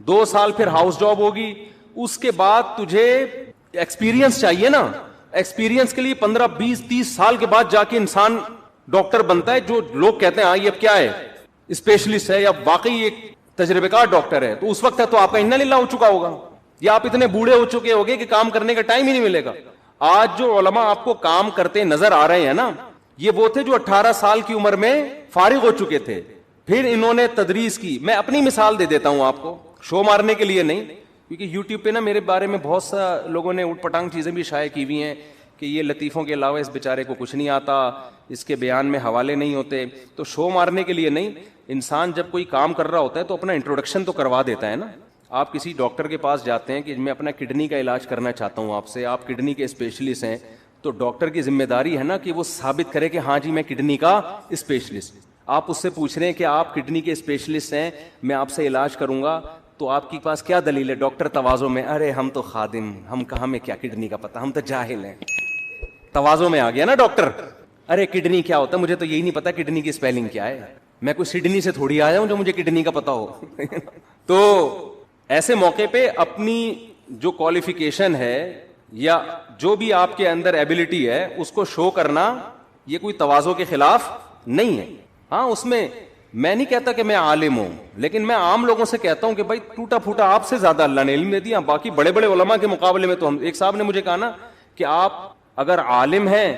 Speaker 1: 2 سال پھر ہاؤس جاب ہوگی, اس کے بعد تجھے ایکسپیرینس چاہیے نا. ایکسپیرینس کے لیے 15 20 30 سال کے بعد جا کے انسان ڈاکٹر بنتا ہے, جو لوگ کہتے ہیں ہاں یہ اب کیا ہے, اسپیشلسٹ ہے یا واقعی ایک تجربے کار ڈاکٹر ہے. تو اس وقت ہے تو آپ کا انا للہ ہو چکا ہوگا, یا آپ اتنے بوڑھے ہو چکے ہوگے کہ کام کرنے کا ٹائم ہی نہیں ملے گا. آج جو علماء آپ کو کام کرتے نظر آ رہے ہیں نا یہ وہ تھے جو 18 سال کی عمر میں فارغ ہو چکے تھے, پھر انہوں نے تدریس کی. میں اپنی مثال دے دیتا ہوں آپ کو, شو مارنے کے لیے نہیں, کیونکہ یوٹیوب پہ نا میرے بارے میں بہت سا لوگوں نے اٹھ پٹانگ چیزیں بھی شائع کی ہوئی ہیں کہ یہ لطیفوں کے علاوہ اس بیچارے کو کچھ نہیں آتا, اس کے بیان میں حوالے نہیں ہوتے. تو شو مارنے کے لیے نہیں, انسان جب کوئی کام کر رہا ہوتا ہے تو اپنا انٹروڈکشن تو کروا دیتا ہے نا. آپ کسی ڈاکٹر کے پاس جاتے ہیں کہ میں اپنا کڈنی کا علاج کرنا چاہتا ہوں آپ سے, آپ کڈنی کے اسپیشلسٹ ہیں, تو ڈاکٹر کی ذمہ داری ہے نا کہ وہ ثابت کرے کہ ہاں جی میں کڈنی کا اسپیشلسٹ. آپ اس سے پوچھ رہے ہیں کہ آپ کڈنی کے اسپیشلسٹ ہیں, میں آپ سے علاج کروں گا, تو آپ کے پاس کیا دلیل ہے؟ ڈاکٹر تواضع میں, ارے ہم تو خادم, ہم کہاں میں کیا کڈنی کا پتہ, ہم تو جاہل ہیں. تواضع میں آ گیا نا ڈاکٹر, ارے کڈنی کیا ہوتا ہے مجھے تو یہی نہیں پتا کڈنی کی اسپیلنگ کیا ہے, میں کوئی سڈنی سے تھوڑی آیا ہوں جو مجھے کڈنی کا پتا ہو. تو ایسے موقع پہ اپنی جو کوالیفیکیشن ہے یا جو بھی آپ کے اندر ایبلٹی ہے اس کو شو کرنا یہ کوئی تواضع کے خلاف نہیں ہے. ہاں اس میں نہیں کہتا کہ میں عالم ہوں, لیکن میں عام لوگوں سے کہتا ہوں کہ بھائی ٹوٹا پھوٹا آپ سے زیادہ اللہ نے علم دے دیا, باقی بڑے بڑے علماء کے مقابلے میں تو ہم. ایک صاحب نے مجھے کہا نا کہ آپ اگر عالم ہیں,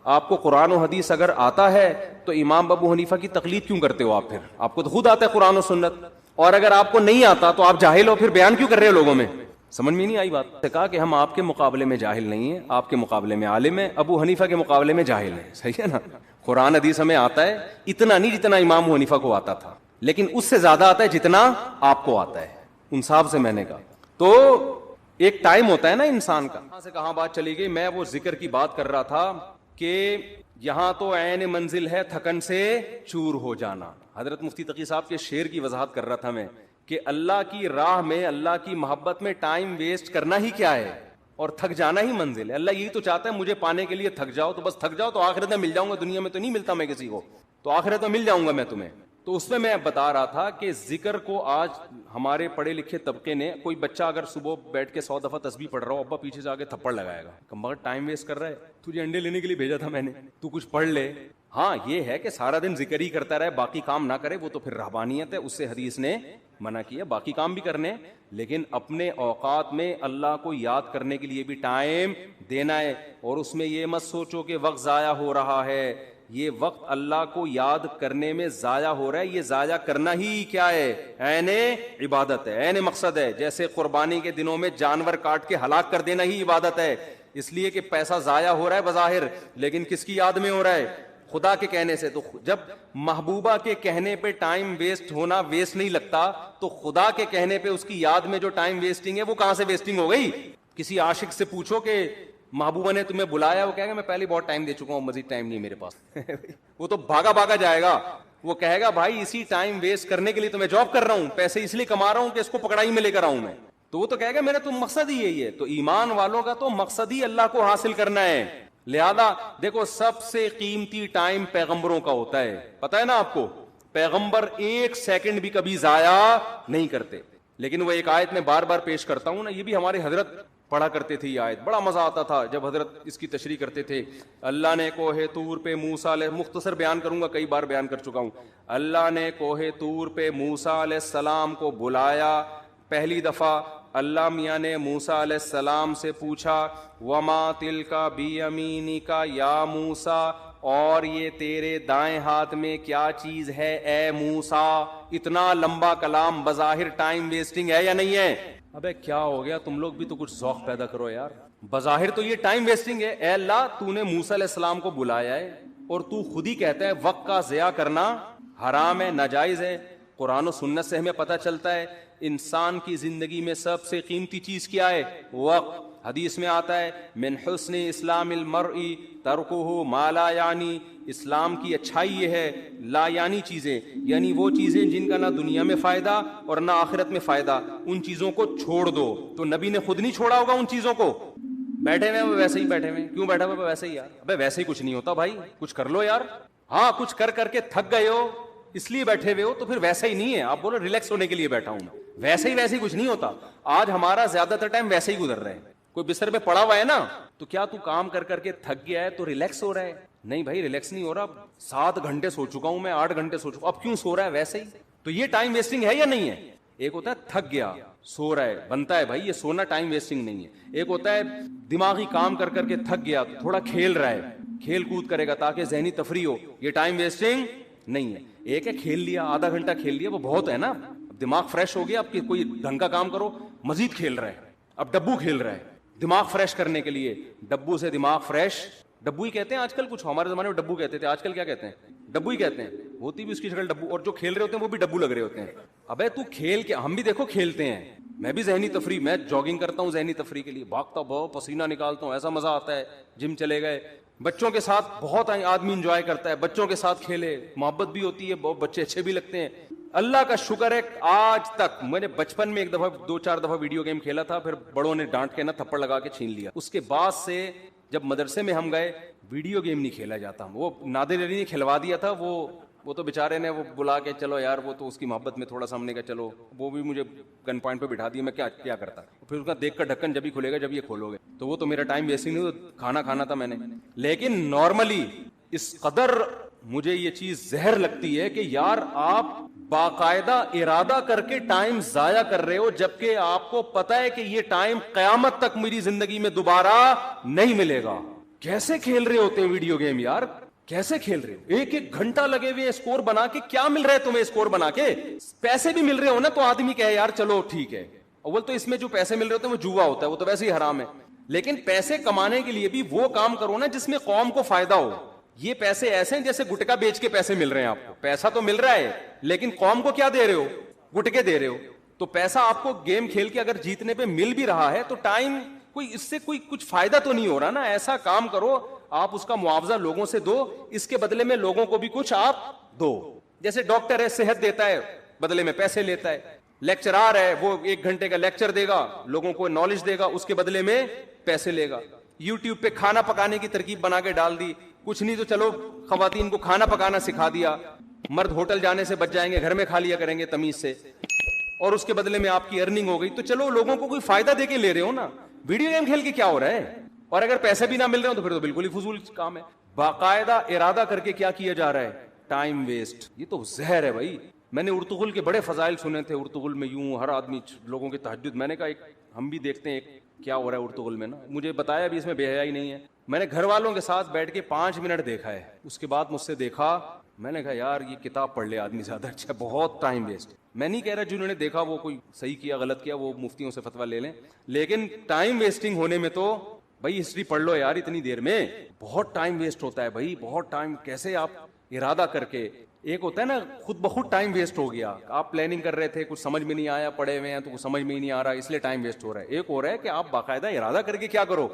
Speaker 1: آپ کو قرآن و حدیث اگر آتا ہے تو امام ابو حنیفہ کی تقلید کیوں کرتے ہو آپ؟ پھر آپ کو تو خود آتا ہے قرآن و سنت, اور اگر آپ کو نہیں آتا تو آپ جاہل ہو, پھر بیان کیوں کر رہے ہو لوگوں میں؟ سمجھ میں نہیں آئی بات. کہا کہ ہم آپ کے مقابلے میں جاہل نہیں ہیں, آپ کے مقابلے میں عالم ہیں, ابو حنیفہ کے مقابلے میں جاہل ہیں. صحیح ہے نا. قرآن حدیث ہمیں آتا ہے اتنا نہیں جتنا امام ابو حنیفہ کو آتا تھا, لیکن اس سے زیادہ آتا ہے جتنا آپ کو آتا ہے. ان صاحب سے میں نے کہا تو ایک ٹائم ہوتا ہے نا انسان کا. کہاں سے کہاں بات چلی گئی, میں وہ ذکر کی بات کر رہا تھا کہ یہاں تو عین منزل ہے تھکن سے چور ہو جانا. حضرت مفتی تقی صاحب کے شعر کی وضاحت کر رہا تھا میں کہ اللہ کی راہ میں, اللہ کی محبت میں ٹائم ویسٹ کرنا ہی کیا ہے, اور تھک جانا ہی منزل ہے. اللہ یہی تو چاہتا ہے مجھے پانے کے لیے تھک جاؤ, تو بس تھک جاؤ تو آخرت میں مل جاؤں گا, دنیا میں تو نہیں ملتا میں کسی کو, تو آخرت میں مل جاؤں گا میں تمہیں. تو اس میں بتا رہا تھا کہ ذکر کو آج ہمارے پڑھے لکھے طبقے نے, کوئی بچہ اگر صبح بیٹھ کے 100 دفعہ تسبیح پڑھ رہا ہو, ابا پیچھے سے آ کے تھپڑ لگائے گا, مگر ٹائم ویسٹ کر رہا ہے, تجھے انڈے لینے کے لیے بھیجا تھا میں نے, تو کچھ پڑھ لے. ہاں یہ ہے کہ سارا دن ذکر ہی کرتا رہے, باقی کام نہ کرے, وہ تو پھر رہبانیت ہے, اس سے حدیث نے منع کیا. باقی کام بھی کرنے, لیکن اپنے اوقات میں اللہ کو یاد کرنے کے لیے بھی ٹائم دینا ہے. اور اس میں یہ مت سوچو کہ وقت ضائع ہو رہا ہے, یہ وقت اللہ کو یاد کرنے میں ضائع ہو رہا ہے. یہ ضائع کرنا ہی کیا ہے, عین عبادت ہے, عین مقصد ہے. جیسے قربانی کے دنوں میں جانور کاٹ کے ہلاک کر دینا ہی عبادت ہے, اس لیے کہ پیسہ ضائع ہو رہا ہے بظاہر, لیکن کس کی یاد میں ہو رہا ہے, خدا کے کہنے سے. تو جب محبوبہ کے کہنے پہ ٹائم ویسٹ ہونا ویسٹ نہیں لگتا, تو خدا کے کہنے پہ اس کی یاد میں جو ٹائم ویسٹنگ ہے وہ کہاں سے ویسٹنگ ہو گئی. کسی عاشق سے پوچھو کہ محبوبہ نے تمہیں بلایا, وہ کہے گا میں پہلے بہت ٹائم دے چکا ہوں, مزید ٹائم نہیں میرے پاس. وہ تو بھاگا بھاگا جائے گا, وہ کہے گا بھائی اسی ٹائم ویسٹ کرنے کے لیے تو میں جاب کر رہا ہوں, پیسے اس لیے کما رہا ہوں کہ اس کو پکڑائی میں لے کر آؤں میں. تو وہ تو کہے گا میرا تو مقصد ہی یہی ہے. تو ایمان والوں کا تو مقصد ہی اللہ کو حاصل کرنا ہے. لہذا دیکھو سب سے قیمتی ٹائم پیغمبروں کا ہوتا ہے, پتہ ہے نا آپ کو, پیغمبر ایک سیکنڈ بھی کبھی ضائع نہیں کرتے. لیکن وہ ایک آیت میں بار بار پیش کرتا ہوں نا, یہ بھی ہمارے حضرت پڑھا کرتے تھے, یہ آیت بڑا مزہ آتا تھا جب حضرت اس کی تشریح کرتے تھے. اللہ نے کوہ طور پہ موسیٰ علیہ, مختصر بیان کروں گا, کئی بار بیان کر چکا ہوں. اللہ نے کوہ طور پہ موسیٰ علیہ السلام کو بلایا پہلی دفعہ. اللہ میاں نے موسیٰ علیہ السلام سے پوچھا وما تلک بیمینک یا موسیٰ, اور یہ تیرے دائیں ہاتھ میں کیا چیز ہے اے موسیٰ. اتنا لمبا کلام بظاہر ٹائم ویسٹنگ ہے یا نہیں ہے؟ ابے کیا ہو گیا, تم لوگ بھی تو کچھ ذوق پیدا کرو یار. بظاہر تو یہ ٹائم ویسٹنگ ہے. اے اللہ تو نے موسیٰ علیہ السلام کو بلایا ہے اور تو خود ہی کہتا ہے وقت کا ضیاع کرنا حرام ہے, ناجائز ہے. قرآن و سنت سے ہمیں پتہ چلتا ہے انسان کی زندگی میں سب سے قیمتی چیز کیا ہے, وقت. حدیث میں آتا ہے من حسن اسلام المرء ترکہ ما لا یعنی, اسلام کی اچھائی یہ ہے لا یعنی چیزیں, یعنی وہ چیزیں جن کا نہ دنیا میں فائدہ اور نہ آخرت میں فائدہ, ان چیزوں کو چھوڑ دو. تو نبی نے خود نہیں چھوڑا ہوگا ان چیزوں کو, بیٹھے ہوئے ویسے ہی بیٹھے ہوئے, کیوں بیٹھا ہوا ویسے ہی یار, ابے ویسے ہی کچھ نہیں ہوتا بھائی, کچھ کر لو یار. ہاں کچھ کر کر کے تھک گئے ہو اس لیے بیٹھے ہوئے ہو, تو پھر ویسا ہی نہیں ہے. آپ بولو ریلیکس ہونے کے لیے بیٹھا ہوں میں, ویسے ہی کچھ نہیں ہوتا. آج ہمارا زیادہ تر ٹائم ویسے ہی گزر رہا ہے. کوئی بستر پہ پڑا ہوا ہے نا, تو کیا تو کام کر کر کے تھک گیا ہے تو ریلیکس ہو رہا ہے؟ نہیں بھائی ریلیکس نہیں ہو رہا. 7 گھنٹے سو چکا ہوں میں, 8 گھنٹے سو چکا ہوں, اب کیوں سو رہا ہے ویسے ہی. تو یہ ٹائم ویسٹنگ ہے یا نہیں ہے؟ ایک ہوتا ہے تھک گیا سو رہا ہے, بنتا ہے بھائی یہ سونا ٹائم ویسٹنگ نہیں ہے. ایک ہوتا ہے دماغی کام کر کر کے تھک گیا تو تھوڑا کھیل رہا ہے, کھیل کود کرے گا تاکہ ذہنی تفریح ہو, یہ ٹائم ویسٹنگ نہیں ہے. ایک ہے کھیل لیا, آدھا گھنٹہ کھیل لیا, وہ بہت ہے نا, دماغ فریش ہو گیا, اب کوئی ڈھنگ کا کام کرو, مزید کھیل رہا ہے, اب ڈبو کھیل رہا ہے دماغ فریش کرنے کے لیے. ڈبو سے دماغ فریش, ڈبو ہی کہتے ہیں آج کل, کچھ ہمارے زمانے میں ڈبو کہتے تھے, آج کل کیا کہتے ہیں, ڈبو ہی کہتے ہیں. ہوتی بھی اس کی شکل ڈبو, اور جو کھیل رہے ہوتے ہیں وہ بھی ڈبو لگ رہے ہوتے ہیں. ابے تو کھیل کے, ہم بھی دیکھو کھیلتے ہیں, میں بھی ذہنی تفریح, میں جاگنگ کرتا ہوں ذہنی تفریح کے لیے, بھاگتا بہت, پسینہ نکالتا ہوں, ایسا مزہ آتا ہے. جم چلے گئے, بچوں کے ساتھ بہت آدمی انجوائے کرتا ہے, بچوں کے ساتھ کھیلے, محبت بھی ہوتی ہے, بہت بچے اچھے بھی لگتے ہیں. اللہ کا شکر ہے آج تک, میں نے بچپن میں 2-4 دفعہ ویڈیو گیم کھیلا تھا, پھر بڑوں نے ڈانٹ کے نا تھپڑ لگا کے چھین لیا. اس کے بعد سے جب مدرسے میں ہم گئے, ویڈیو گیم نہیں کھیلا جاتا. وہ نادر علی نے کھلوا دیا تھا, وہ تو بیچارے نے وہ بلا کے چلو یار, وہ تو اس کی محبت میں تھوڑا سا ہم نے کہا چلو, وہ بھی مجھے گن پوائنٹ پہ بٹھا دیا, میں کیا کرتا. پھر اس کا دیکھ کر ڈھکن جب ہی کھلے گا جب یہ کھولو گے, تو وہ تو میرا ٹائم ویسے نہیں, کھانا کھانا تھا میں نے. لیکن نارملی اس قدر مجھے یہ چیز زہر لگتی ہے کہ یار آپ باقاعدہ ارادہ کر کے ٹائم ضائع کر رہے ہو, جبکہ آپ کو پتا ہے کہ یہ ٹائم قیامت تک میری زندگی میں دوبارہ نہیں ملے گا. کیسے کھیل رہے ہوتے ہیں ویڈیو گیم یار, کیسے کھیل رہے ہو, 1-1 گھنٹہ لگے ہوئے اسکور بنا کے. کیا مل رہا ہے تمہیں اسکور بنا کے؟ پیسے بھی مل رہے ہو نا تو آدمی کہے یار چلو ٹھیک ہے. اول تو اس میں جو پیسے مل رہے ہوتے ہیں وہ جوا ہوتا ہے, وہ تو ویسے ہی حرام ہے. لیکن پیسے کمانے کے لیے بھی وہ کام کرو نا جس میں قوم کو فائدہ ہو. یہ پیسے ایسے ہیں جیسے گٹکا بیچ کے پیسے مل رہے ہیں آپ کو, پیسہ تو مل رہا ہے لیکن قوم کو کیا دے رہے ہو, گٹکے دے رہے ہو. تو پیسہ آپ کو گیم کھیل کے اگر جیتنے پہ مل بھی رہا ہے تو ٹائم کوئی اس سے کوئی کچھ فائدہ تو نہیں ہو رہا نا. ایسا کام کرو آپ اس کا معاوضہ لوگوں سے دو, اس کے بدلے میں لوگوں کو بھی کچھ آپ دو. جیسے ڈاکٹر ہے, صحت دیتا ہے, بدلے میں پیسے لیتا ہے. لیکچرار ہے, وہ 1 گھنٹے کا لیکچر دے گا, لوگوں کو نالج دے گا, اس کے بدلے میں پیسے لے گا. یوٹیوب پہ کھانا پکانے کی ترکیب بنا کے ڈال دی, کچھ نہیں تو چلو خواتین کو کھانا پکانا سکھا دیا, مرد ہوٹل جانے سے بچ جائیں گے, گھر میں کھا لیا کریں گے تمیز سے, اور اس کے بدلے میں آپ کی ارننگ ہو گئی. تو چلو لوگوں کو کوئی فائدہ دے کے لے رہے ہو نا, ویڈیو گیم کھیل کے کیا ہو رہا ہے؟ اور اگر پیسے بھی نہ مل رہے ہو تو پھر تو بالکل ہی فضول کام ہے. باقاعدہ ارادہ کر کے کیا کیا جا رہا ہے؟ Time waste. یہ تو زہر ہے بھائی. میں نے ارطغرل کے بڑے فضائل سنے تھے. ارطغرل میں یوں ہر آدمی لوگوں کے تہجد, میں نے کہا ایک ہم بھی دیکھتے ہیں کیا ہو رہا ہے ارطغرل میں نا. مجھے بتایا بھی اس میں بے حیائی نہیں ہے. میں نے گھر والوں کے ساتھ بیٹھ کے 5 منٹ دیکھا ہے, اس کے بعد مجھ سے دیکھا, میں نے کہا یار یہ کتاب پڑھ لے آدمی زیادہ اچھا, بہت ٹائم ویسٹ. میں نہیں کہہ رہا جنہوں نے دیکھا وہ کوئی صحیح کیا غلط کیا, وہ مفتیوں سے فتویٰ لے لیں, لیکن ٹائم ویسٹنگ ہونے میں تو بھائی ہسٹری پڑھ لو یار اتنی دیر میں. بہت ٹائم ویسٹ ہوتا ہے بھائی, بہت ٹائم. کیسے آپ ارادہ کر کے, ایک ہوتا ہے نا خود بخود ٹائم ویسٹ ہو گیا, آپ پلاننگ کر رہے تھے, کچھ سمجھ میں نہیں آیا, پڑھے ہوئے ہیں تو کچھ سمجھ میں ہی نہیں آ رہا اس لیے ٹائم ویسٹ ہو رہا ہے. ایک ہو رہا ہے کہ آپ باقاعدہ ارادہ کر کے کیا کرو,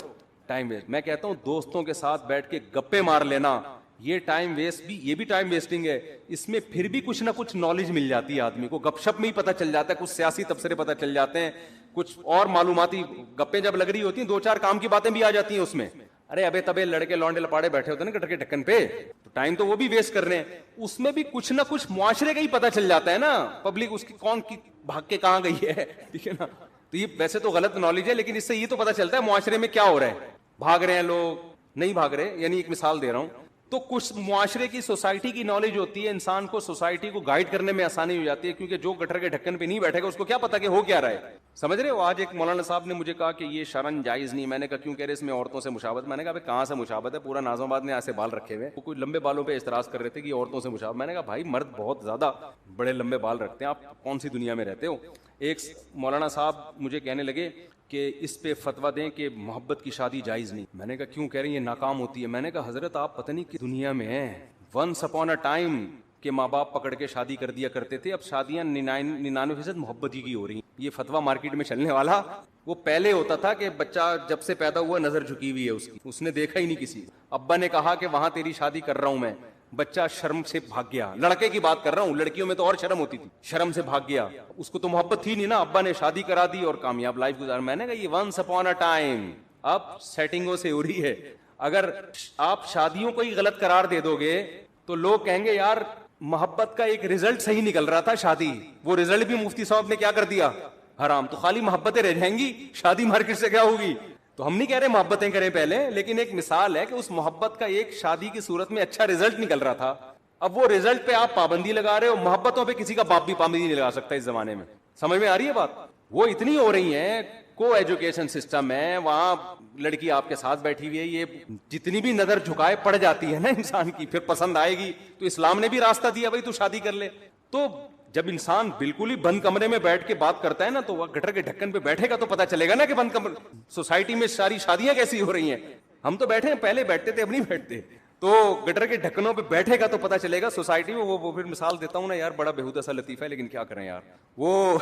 Speaker 1: ٹائم ویسٹ. میں کہتا ہوں دوستوں کے ساتھ بیٹھ کے گپے مار لینا, یہ ٹائم ویسٹ بھی, یہ بھی ٹائم ویسٹنگ ہے. اس میں پھر بھی کچھ نہ کچھ نالج مل جاتی ہے آدمی کو, گپ شپ میں ہی پتہ چل جاتا ہے, کچھ سیاسی تبصرے پتہ چل جاتے ہیں, کچھ اور معلوماتی گپیں جب لگ رہی ہوتی ہیں 2-4 کام کی باتیں بھی آ جاتی ہیں اس میں. ارے ابے تبے لڑکے لونڈے لپاڑے بیٹھے ہوتے ہیں نا گٹر کے ڈھکن پہ, تو ٹائم تو وہ بھی ویسٹ کر رہے ہیں. اس میں بھی کچھ نہ کچھ معاشرے کا ہی پتہ چل جاتا ہے نا, پبلک اس کی کون کی بھاگ کے کہاں گئی ہے, ٹھیک ہے نا. تو یہ ویسے تو غلط نالج ہے, لیکن اس سے یہ تو پتہ چلتا ہے معاشرے میں کیا ہو رہا ہے. بھاگ رہے ہیں لوگ, نہیں بھاگ رہے, یعنی ایک مثال دے رہا ہوں. تو کچھ معاشرے کی سوسائٹی کی نالج ہوتی ہے, انسان کو سوسائٹی کو گائیڈ کرنے میں آسانی ہو جاتی ہے, کیونکہ جو گٹر کے ڈھکن پہ نہیں بیٹھے گا اس کو کیا پتا کہ ہو کیا رہا ہے. سمجھ رہے ہو. آج ایک مولانا صاحب نے مجھے کہا کہ یہ شرن جائز نہیں. میں نے کہا کیوں کہہ رہے اس میں عورتوں سے مشابہت. میں نے کہا کہاں سے مشابہت ہے, پورا نازم آباد نے ایسے بال رکھے ہوئے, کوئی لمبے بالوں پہ اعتراض کر رہے تھے کہ یہ عورتوں سے مشابہت. میں نے کہا بھائی مرد بہت زیادہ بڑے لمبے بال رکھتے ہیں, آپ کون سی دنیا میں رہتے ہو. ایک مولانا صاحب مجھے کہنے لگے کہ اس پہ فتویٰ دیں کہ محبت کی شادی جائز نہیں. میں نے کہا کیوں کہہ رہے ہیں یہ ناکام ہوتی ہے. میں نے کہا حضرت آپ پتہ نہیں کس دنیا میں ہیں. ونس اپون اے ٹائم کہ ماں باپ پکڑ کے شادی کر دیا کرتے تھے, اب شادیاں 99% محبت ہی کی ہو رہی ہیں. یہ فتویٰ مارکیٹ میں چلنے والا, وہ پہلے ہوتا تھا کہ بچہ جب سے پیدا ہوا نظر جھکی ہوئی ہے اس کی, اس نے دیکھا ہی نہیں کسی. ابا نے کہا کہ وہاں تیری شادی کر رہا ہوں میں, بچہ شرم سے بھاگ گیا. لڑکے کی بات کر رہا ہوں, لڑکیوں میں تو اور شرم ہوتی تھی, شرم سے بھاگ گیا. اس کو تو محبت تھی نہیں نا, ابا نے شادی کرا دی اور کامیاب لائف گزار. میں نے کہا یہ ونس اپون اے ٹائم اب سیٹنگوں سے ہو رہی ہے. اگر آپ شادیوں کو ہی غلط قرار دے دو گے تو لوگ کہیں گے یار محبت کا ایک رزلٹ صحیح نکل رہا تھا شادی, وہ رزلٹ بھی مفتی صاحب نے کیا کر دیا, حرام. تو خالی محبتیں رہ جائیں گی, شادی مارکیٹ سے کیا ہوگی. تو ہم نہیں کہہ رہے محبتیں کریں پہلے, لیکن ایک مثال ہے کہ اس محبت کا ایک شادی کی صورت میں اچھا رزلٹ نکل رہا تھا. اب وہ رزلٹ پہ آپ پابندی لگا رہے ہو. محبتوں پہ کسی کا باپ بھی پابندی نہیں لگا سکتا اس زمانے میں. سمجھ میں آ رہی ہے بات. وہ اتنی ہو رہی ہیں, کو ایجوکیشن سسٹم ہے, وہاں لڑکی آپ کے ساتھ بیٹھی ہوئی ہے, یہ جتنی بھی نظر جھکائے پڑ جاتی ہے نا انسان کی, پھر پسند آئے گی. تو اسلام نے بھی راستہ دیا بھائی تو شادی کر لے. تو جب انسان بالکل ہی بند کمرے میں بیٹھ کے بات کرتا ہے نا, تو وہ گٹر کے ڈھکن پہ بیٹھے گا تو پتا چلے گا نا کہ بند کمرے سوسائٹی میں ساری شادیاں کیسی ہو رہی ہیں. ہم تو بیٹھے ہیں, پہلے بیٹھتے تھے اب نہیں بیٹھتے. تو گٹر کے ڈھکنوں پہ بیٹھے گا تو پتا چلے گا سوسائٹی میں. وہ پھر مثال دیتا ہوں نا یار, بڑا بےہودہ سا لطیفہ ہے لیکن کیا کریں یار. وہ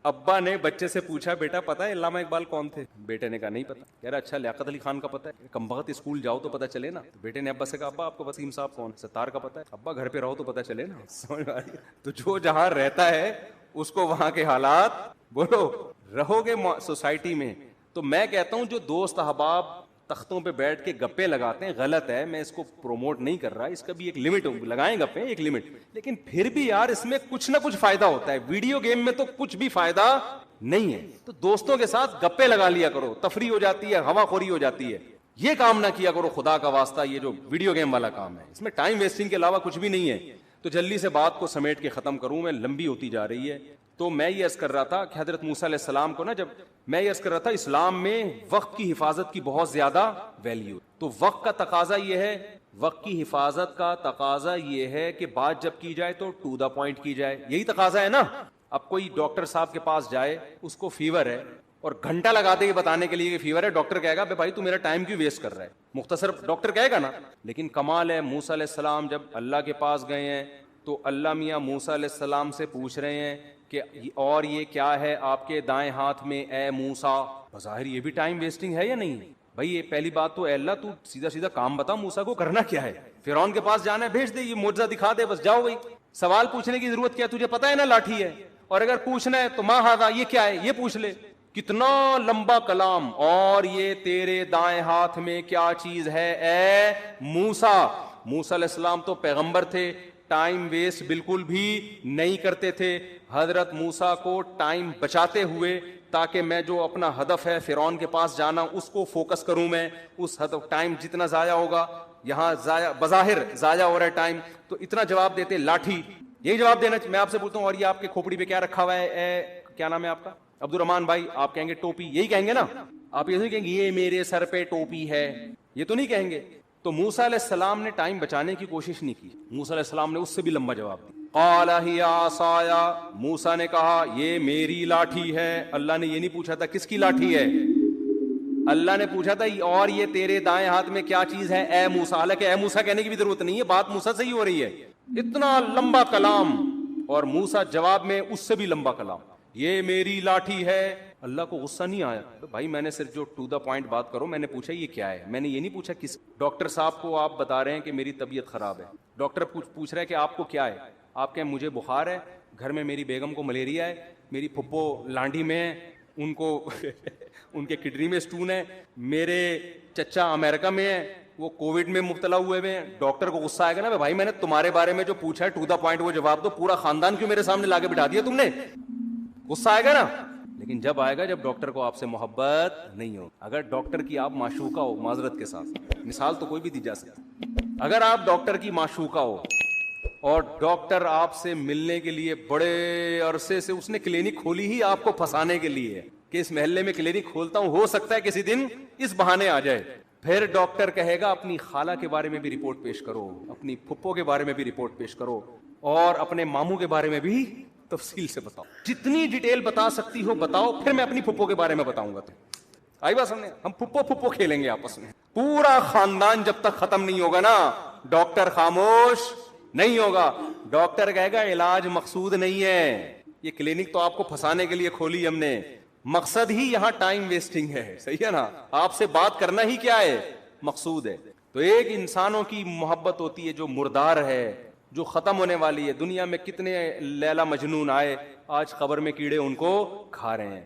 Speaker 1: ابا نے بچے سے پوچھا بیٹا پتا ہے علامہ اقبال کون تھے؟ بیٹے نے کہا نہیں پتا. کہہ رہا اچھا لیاقت علی خان کا پتا ہے؟ کم بخت اسکول جاؤ تو پتا چلے نا. بیٹے نے ابا سے کہا ابا آپ کو وسیم صاحب کون؟ ستار کا پتا ہے؟ ابا گھر پہ رہو تو پتا چلے نا. سمجھ آ رہی ہے. تو جو جہاں رہتا ہے اس کو وہاں کے حالات بولو, رہو گے سوسائٹی میں. تو میں کہتا ہوں جو دوست احباب تختوں پہ بیٹھ کے گپے لگاتے ہیں غلط ہے, میں اس کو پروموٹ نہیں کر رہا, اس کا بھی ایک لمٹ لگائیں گپے, ایک لمٹ. لیکن پھر بھی یار اس میں کچھ نہ کچھ فائدہ ہوتا ہے. ویڈیو گیم میں تو کچھ بھی فائدہ نہیں ہے. تو دوستوں کے ساتھ گپے لگا لیا کرو, تفریح ہو جاتی ہے, ہوا خوری ہو جاتی ہے. یہ کام نہ کیا کرو خدا کا واسطہ, یہ جو ویڈیو گیم والا کام ہے اس میں ٹائم ویسٹنگ کے علاوہ کچھ بھی نہیں ہے. تو جلدی سے بات کو سمیٹ کے ختم کروں, میں لمبی ہوتی جا رہی ہے. تو میں یہ عرض کر رہا تھا کہ حضرت موسیٰ علیہ السلام کو نا, جب میں یہ عرض کر رہا تھا اسلام میں وقت کی حفاظت کی بہت زیادہ ویلیو. تو وقت کا تقاضا یہ ہے, وقت کی حفاظت کا تقاضا یہ ہے کہ بات جب کی جائے تو ٹو دا پوائنٹ کی جائے. یہی تقاضا ہے نا. اب کوئی ڈاکٹر صاحب کے پاس جائے, اس کو فیور ہے اور گھنٹہ لگا دے یہ بتانے کے لیے کہ فیور ہے, ڈاکٹر کہے گا بھائی تو میرا ٹائم کیوں ویسٹ کر رہا ہے, مختصر ڈاکٹر کہے گا نا. لیکن کمال ہے موسیٰ علیہ السلام جب اللہ کے پاس گئے ہیں تو اللہ میاں موسیٰ علیہ السلام سے پوچھ رہے ہیں کہ اور یہ کیا ہے آپ کے دائیں ہاتھ میں اے موسیٰ. بظاہر یہ بھی ٹائم ویسٹنگ ہے یا نہیں؟ بھائی یہ پہلی بات تو اے اللہ تو سیدھا سیدھا کام بتا موسیٰ کو کرنا کیا ہے. فرعون کے پاس جانا ہے بھیج دے, یہ معجزہ دکھا دے, بس جاؤ. بھائی سوال پوچھنے کی ضرورت کیا, تجھے پتا ہے نا لاٹھی ہے, اور اگر پوچھنا ہے تو ماں ہاذا یہ کیا ہے یہ پوچھ لے. کتنا لمبا کلام. اور یہ تیرے دائیں ہاتھ میں کیا چیز ہے اے موسیٰ. موسیٰ علیہ السلام تو پیغمبر تھے, ٹائم ویسٹ بالکل بھی نہیں کرتے تھے. حضرت موسیٰ کو ٹائم بچاتے ہوئے تاکہ میں جو اپنا ہدف ہے فرعون کے پاس جانا اس کو فوکس کروں, میں اس ہدف ٹائم جتنا ضائع ہوگا, یہاں بظاہر ضائع ہو رہا ہے ٹائم, تو اتنا جواب دیتے لاٹھی. یہی جواب دینا میں آپ سے پوچھتا ہوں, اور یہ آپ کے کھوپڑی پہ کیا رکھا ہوا ہے اے کیا نام ہے آپ کا عبد الرحمان بھائی, آپ کہیں گے ٹوپی, یہی کہیں گے نا آپ, یہ نہیں کہیں گے یہ میرے سر پہ ٹوپی ہے, یہ تو نہیں کہیں گے. تو موسیٰ علیہ السلام نے ٹائم بچانے کی کوشش نہیں کی. موسیٰ علیہ السلام نے اس سے بھی لمبا جواب دیا. قال ہی عصای, موسیٰ نے کہا یہ میری لاٹھی ہے. اللہ نے یہ نہیں پوچھا تھا کس کی لاٹھی ہے, اللہ نے پوچھا تھا اور یہ تیرے دائیں ہاتھ میں کیا چیز ہے اے موسیٰ. حالانکہ اے موسیٰ کہنے کی بھی ضرورت نہیں ہے, بات موسیٰ سے ہی ہو رہی ہے. اتنا لمبا کلام, اور موسیٰ جواب میں اس سے بھی لمبا کلام, یہ میری لاٹھی ہے. اللہ کو غصہ نہیں آیا, بھائی میں نے صرف جو ٹو دا پوائنٹ بات کرو, میں نے پوچھا یہ کیا ہے, میں نے یہ نہیں پوچھا کس. ڈاکٹر صاحب کو آپ بتا رہے ہیں کہ میری طبیعت خراب ہے, ڈاکٹر پوچھ رہا ہے کہ آپ کو کیا ہے, آپ کہیں مجھے بخار ہے, گھر میں میری بیگم کو ملیریا ہے, میری پھپھو لانڈی میں ہے, ان کو ان کے کڈنی میں سٹون ہے, میرے چچا امریکہ میں ہے, وہ کووڈ میں مبتلا ہوئے ہیں. ڈاکٹر کو غصہ آئے گا نا, بھائی میں نے تمہارے بارے میں جو پوچھا ہے ٹو دا پوائنٹ وہ جواب دو, پورا خاندان کیوں میرے سامنے لا کے بٹھا دیا تم نے, غصہ آئے گا نا. لیکن جب آئے گا جب ڈاکٹر کو آپ سے محبت نہیں ہو. اگر ڈاکٹر کی آپ معشوقہ ہو, معذرت کے ساتھ مثال تو کوئی بھی دی جا سکتی, اگر آپ ڈاکٹر کی معشوقہ ہو اور ڈاکٹر آپ سے ملنے کے لیے بڑے عرصے سے, اس نے کلینک کھولی ہی آپ کو پھنسانے کے لیے کہ اس محلے میں کلینک کھولتا ہوں, ہو سکتا ہے کسی دن اس بہانے آ جائے. پھر ڈاکٹر کہے گا اپنی خالہ کے بارے میں بھی رپورٹ پیش کرو, اپنی پھپھو کے بارے میں بھی رپورٹ پیش کرو, اور اپنے ماموں کے بارے میں بھی تفصیل سے بتاؤ, جتنی ڈیٹیل بتا سکتی ہو بتاؤ, پھر میں اپنی پھپھو کے بارے میں بتاؤں گا. تو آئی بات سمجھے, ہم پھپھو کھیلیں گے آپس میں, پورا خاندان جب تک ختم نہیں ہوگا نا ڈاکٹر خاموش نہیں ہوگا. ڈاکٹر کہے گا علاج مقصود نہیں ہے, یہ کلینک تو آپ کو پھنسانے کے لیے کھولی ہم نے, مقصد ہی یہاں ٹائم ویسٹنگ ہے. صحیح ہے نا, آپ سے بات کرنا ہی کیا ہے, مقصود ہے. تو ایک انسانوں کی محبت ہوتی ہے جو مردار ہے, جو ختم ہونے والی ہے. دنیا میں کتنے لیلا مجنون آئے, آج قبر میں کیڑے ان کو کھا رہے ہیں.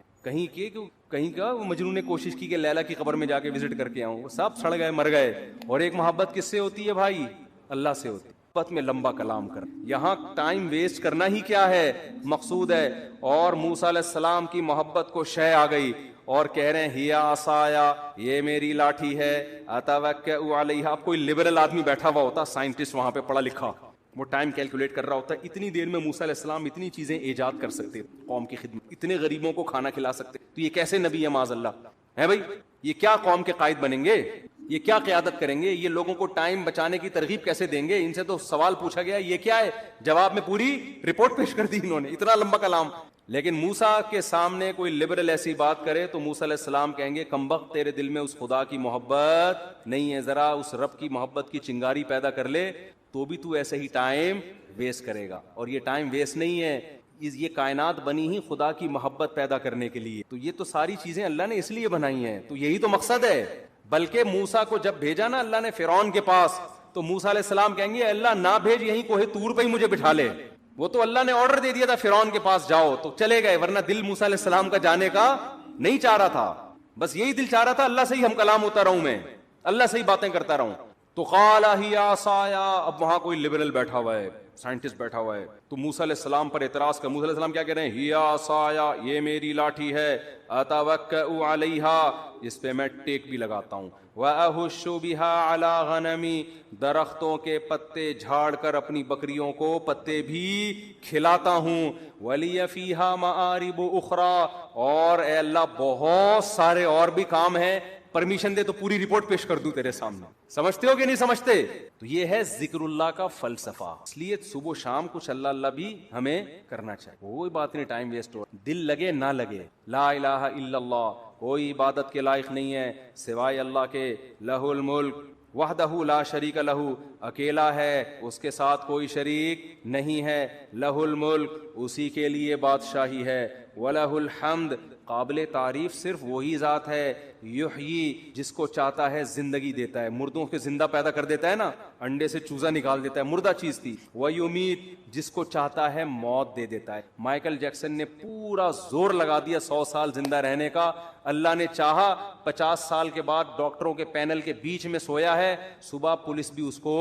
Speaker 1: کہیں کا مجنون نے کوشش کی کہ لیلا کی قبر میں جا کے وزٹ کر کے آؤں, وہ سب سڑ گئے مر گئے. اور ایک محبت کس سے ہوتی ہے بھائی, اللہ سے ہوتی ہے. محبت میں لمبا کلام کر, یہاں ٹائم ویسٹ کرنا ہی کیا ہے, مقصود ہے. اور موسیٰ علیہ السلام کی محبت کو شے آ گئی اور کہہ رہے ہیں ہیا عصایا, یہ میری لاٹھی ہے, اتوکئ علیہا. اب کوئی لبرل آدمی بیٹھا ہوا ہوتا, سائنٹسٹ وہاں پہ پڑھا لکھا, وہ ٹائم کیلکولیٹ کر رہا ہوتا ہے, اتنی دیر میں موسیٰ علیہ السلام اتنی چیزیں ایجاد کر سکتے قوم کی خدمت, اتنے غریبوں کو کھانا کھلا سکتے. تو یہ کیسے نبی ہے معاذ اللہ ہے بھائی, یہ کیا قوم کے قائد بنیں گے, یہ کیا قیادت کریں گے, یہ لوگوں کو ٹائم بچانے کی ترغیب کیسے دیں گے. ان سے تو سوال پوچھا گیا یہ کیا ہے, جواب میں پوری رپورٹ پیش کر دی انہوں نے, اتنا لمبا کلام. لیکن موسیٰ کے سامنے کوئی لبرل ایسی بات کرے تو موسیٰ علیہ السلام کہیں گے کمبخت تیرے دل میں اس خدا کی محبت نہیں ہے, ذرا اس رب کی محبت کی چنگاری پیدا کر لے تو بھی تو ایسے ہی ٹائم ویسٹ کرے گا. اور یہ ٹائم ویسٹ نہیں ہے, یہ کائنات بنی ہی خدا کی محبت پیدا کرنے کے لیے. تو یہ تو ساری چیزیں اللہ نے اس لیے بنائی ہیں, تو یہی تو مقصد ہے. بلکہ موسیٰ کو جب بھیجا نا اللہ نے فرعون کے پاس, تو موسیٰ علیہ السلام کہیں گے اللہ نہ بھیج, یہیں کوہ طور پہ ہی مجھے بٹھا لے. وہ تو اللہ نے آرڈر دے دیا تھا فرعون کے پاس جاؤ, تو چلے گئے, ورنہ دل موسیٰ علیہ السلام کا جانے کا نہیں چاہ رہا تھا. بس یہی دل چاہ رہا تھا اللہ سے ہی ہم کلام ہوتا رہوں, میں اللہ سے ہی باتیں کرتا رہوں. تو قال ہی عصایا, اب وہاں کوئی لبرل بیٹھا ہوا ہے, سائنٹسٹ بیٹھا ہوا ہے, تو موسیٰ علیہ السلام پر اعتراض کر. موسیٰ علیہ السلام کیا کہہ رہے ہیں, ہی عصایا, یہ میری لاٹھی ہے, اتوکئ علیہا, اس پہ میں ٹیک بھی لگاتا ہوں, واہش بہا علی غنمی, درختوں کے پتے جھاڑ کر اپنی بکریوں کو پتے بھی کھلاتا ہوں, ولی فیہا مآرب اخری, اور اے اللہ بہت سارے اور بھی کام ہیں, پرمیشن دے تو پوری رپورٹ پیش کر دوں تیرے سامنے. سمجھتے ہو کہ نہیں سمجھتے؟ تو یہ ہے ذکر اللہ کا فلسفہ. اس لیے صبح و شام کچھ اللہ اللہ بھی ہمیں کرنا چاہیے, کوئی بات نہیں ٹائم ویسٹ ہو, دل لگے نہ لگے. لا الہ الا اللہ, کوئی عبادت کے لائق نہیں ہے سوائے اللہ کے. لہ الملک وحدہ لا شریک لہ، اکیلا ہے، اس کے ساتھ کوئی شریک نہیں ہے، لہ الملک، اسی کے لیے بادشاہی ہے، ولہ الحمد، قابل تعریف صرف وہی ذات ہے، یحیی، جس کو چاہتا ہے زندگی دیتا ہے، مردوں کے زندہ پیدا کر دیتا ہے نا، انڈے سے چوزا نکال دیتا ہے، مردہ چیز تھی، ویمیت، جس کو چاہتا ہے موت دے دیتا ہے۔ مائیکل جیکسن نے پورا زور لگا دیا 100 سال زندہ رہنے کا، اللہ نے چاہا 50 سال کے بعد ڈاکٹروں کے پینل کے بیچ میں سویا ہے، صبح پولیس بھی اس کو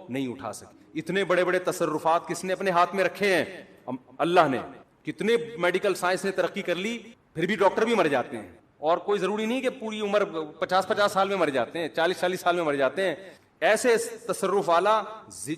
Speaker 1: نہیں اٹھا سکی۔ اتنے بڑے بڑے تصرفات کس نے اپنے ہاتھ میں رکھے ہیں؟ اللہ نے۔ کتنے میڈیکل سائنس نے ترقی کر لی، پھر بھی ڈاکٹر بھی مر جاتے ہیں، اور کوئی ضروری نہیں کہ پوری عمر 50 سال میں مر جاتے ہیں، 40 سال میں مر جاتے ہیں۔ ایسے تصرف والا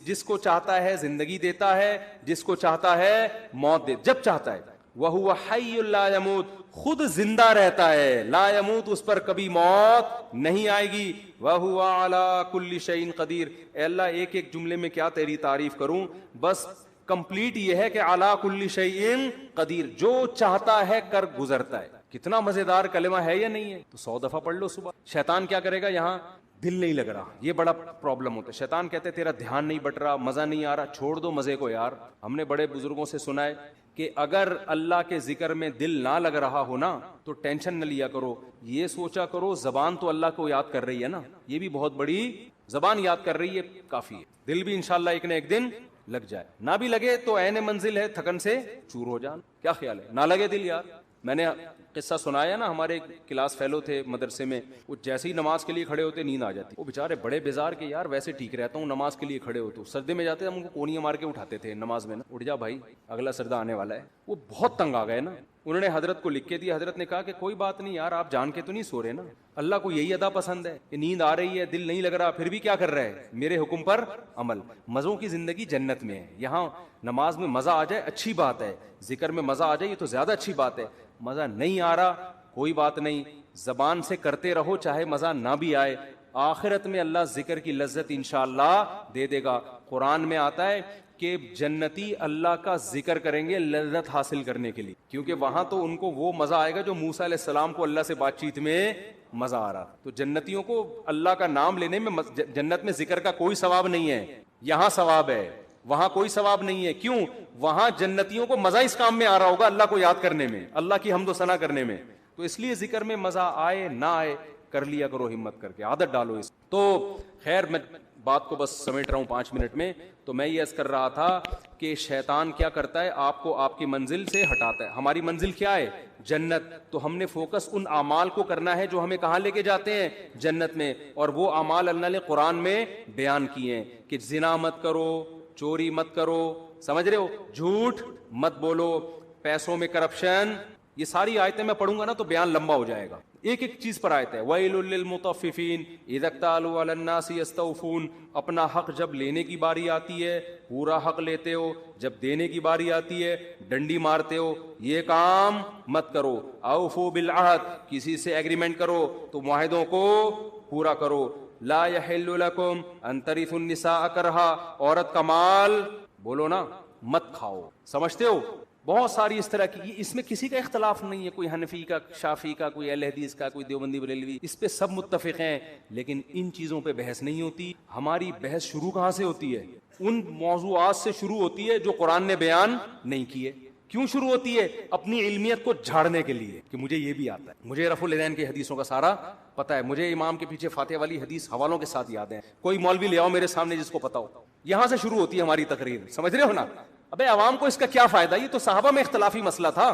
Speaker 1: جس کو چاہتا ہے زندگی دیتا ہے، جس کو چاہتا ہے موت دے، جب چاہتا ہے۔ وَهُوَ حَيٌّ لَا يَمُوتُ، خود زندہ رہتا ہے، لا يموت، اس پر کبھی موت نہیں آئے گی۔ وَهُوَ عَلَى كُلِّ شَيْءٍ قَدِيرٌ، اے اللہ ایک ایک جملے میں کیا تیری تعریف کروں، بس کمپلیٹ یہ ہے کہ عَلَى كُلِّ شَيْءٍ قدیر، جو چاہتا ہے کر گزرتا ہے۔ کتنا مزیدار کلمہ ہے یا نہیں ہے؟ تو 100 دفعہ پڑھ لو صبح۔ شیطان کیا کرے گا؟ یہاں دل نہیں لگ رہا، یہ بڑا پرابلم ہوتا ہے۔ شیطان کہتے تیرا دھیان نہیں بٹ رہا، مزہ نہیں آ رہا، چھوڑ دو مزے کو یار۔ ہم نے بڑے بزرگوں سے سنا ہے کہ اگر اللہ کے ذکر میں دل نہ لگ رہا ہو نا تو ٹینشن نہ لیا کرو، یہ سوچا کرو زبان تو اللہ کو یاد کر رہی ہے نا، یہ بھی بہت بڑی زبان یاد کر رہی ہے، کافی ہے۔ دل بھی انشاءاللہ ایک نہ ایک دن لگ جائے، نہ بھی لگے تو عین منزل ہے، تھکن سے چور ہو جان۔ کیا خیال ہے؟ نہ لگے دل یار۔ میں نے قصہ سنایا نا، ہمارے کلاس فیلو تھے مدرسے میں، وہ جیسے ہی نماز کے لیے کھڑے ہوتے نیند آ جاتی، وہ بےچارے بڑے بیزار کے یار ویسے ٹھیک رہتا ہوں نماز کے لیے کھڑے ہوتے، سجدے میں جاتے ہم ان کو کونیاں مار کے اٹھاتے تھے نماز میں نا، اٹھ جا بھائی اگلا سجدہ آنے والا ہے۔ وہ بہت تنگ آ گئے نا، انہوں نے حضرت کو لکھ کے دیا، حضرت نے کہا کہ کوئی بات نہیں یار، آپ جان کے تو نہیں سو رہے نا، اللہ کو یہی ادا پسند ہے کہ نیند آ رہی ہے، دل نہیں لگ رہا، پھر بھی کیا کر رہے ہیں؟ میرے حکم پر عمل۔ مزوں کی زندگی جنت میں ہے، یہاں نماز میں مزہ آ جائے اچھی بات ہے، ذکر میں مزہ آ جائے یہ تو زیادہ اچھی بات ہے، مزہ نہیں آ رہا کوئی بات نہیں، زبان سے کرتے رہو چاہے مزہ نہ بھی آئے، آخرت میں اللہ ذکر کی لذت انشاءاللہ دے دے گا۔ قرآن میں آتا ہے کہ جنتی اللہ کا ذکر کریں گے لذت حاصل کرنے کے لیے، کیونکہ وہاں تو ان کو وہ مزہ آئے گا جو موسیٰ علیہ السلام کو اللہ سے بات چیت میں مزہ آ رہا۔ تو جنتیوں کو اللہ کا نام لینے میں، جنت میں ذکر کا کوئی ثواب نہیں ہے، یہاں ثواب ہے، وہاں کوئی ثواب نہیں ہے۔ کیوں؟ وہاں جنتیوں کو مزہ اس کام میں آ رہا ہوگا، اللہ کو یاد کرنے میں، اللہ کی حمد و ثنا کرنے میں، تو اس لیے ذکر میں مزہ آئے نہ آئے کر لیا کرو، ہمت کر کے عادت ڈالو اس۔ تو خیر میں بات کو بس سمیٹ رہا ہوں 5 منٹ میں، تو میں یہ عرض کر رہا تھا کہ شیطان کیا کرتا ہے؟ آپ کو آپ کی منزل سے ہٹاتا ہے۔ ہماری منزل کیا ہے؟ جنت۔ تو ہم نے فوکس ان اعمال کو کرنا ہے جو ہمیں کہاں لے کے جاتے ہیں؟ جنت میں۔ اور وہ اعمال اللہ نے قرآن میں بیان کیے ہیں کہ زنا مت کرو، چوری مت کرو، سمجھ رہے ہو، جھوٹ مت بولو، پیسوں میں کرپشن، یہ ساری آیتیں میں پڑھوں گا نا تو بیان لمبا ہو جائے گا، ایک ایک چیز پر آیت ہے۔ وَيْلٌ لِّلْمُطَفِّفِينَ اِذَا اكْتَالُوا عَلَى النَّاسِ يَسْتَوْفُونَ، اپنا حق جب لینے کی باری آتی ہے پورا حق لیتے ہو، جب دینے کی باری آتی ہے ڈنڈی مارتے ہو، یہ کام مت کرو۔ اوفوا بالعہد، کسی سے ایگریمنٹ کرو تو معاہدوں کو پورا کرو۔ لا يحل لكم ان ترثوا النساء کرہا، عورت کا مال بولو نا مت کھاؤ، سمجھتے ہو؟ بہت ساری اس طرح کی، اس میں کسی کا اختلاف نہیں ہے، کوئی حنفی کا، شافعی کا، کوئی اہل حدیث کا، کوئی دیوبندی بریلوی، اس پہ سب متفق ہیں، لیکن ان چیزوں پہ بحث نہیں ہوتی۔ ہماری بحث شروع کہاں سے ہوتی ہے؟ ان موضوعات سے شروع ہوتی ہے جو قرآن نے بیان نہیں کیے۔ کیوں شروع ہوتی ہے؟ اپنی علمیت کو جھاڑنے کے لیے کہ مجھے یہ بھی آتا ہے، مجھے رفع الیدین کی حدیثوں کا سارا پتا ہے، مجھے امام کے پیچھے فاتحہ والی حدیث حوالوں کے ساتھ یاد ہے، کوئی مولوی لے آؤ میرے سامنے جس کو پتا ہو۔ یہاں سے شروع ہوتی ہے ہماری تقریر، سمجھ رہے ہو نا؟ ابے عوام کو اس کا کیا فائدہ؟ یہ تو صحابہ میں اختلافی مسئلہ تھا۔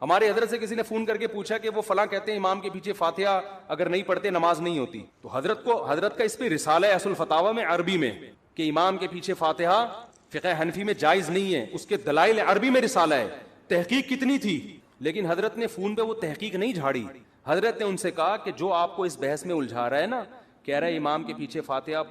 Speaker 1: ہمارے حضرت سے کسی نے فون کر کے پوچھا کہ وہ فلاں کہتے ہیں امام کے پیچھے فاتحہ اگر نہیں پڑھتے نماز نہیں ہوتی، تو حضرت کا اس پہ رسالہ ہے اصل فتاوی میں عربی میں کہ امام کے پیچھے فاتحہ فقہ حنفی میں جائز نہیں ہے، اس کے دلائل عربی میں رسالہ ہے۔ تحقیق کتنی تھی، لیکن حضرت نے فون پہ وہ تحقیق نہیں جھاڑی۔ حضرت نے ان سے کہا کہ جو آپ کو اس بحث میں الجھا رہا ہے نا، کہہ رہے امام کے پیچھے فاتحہ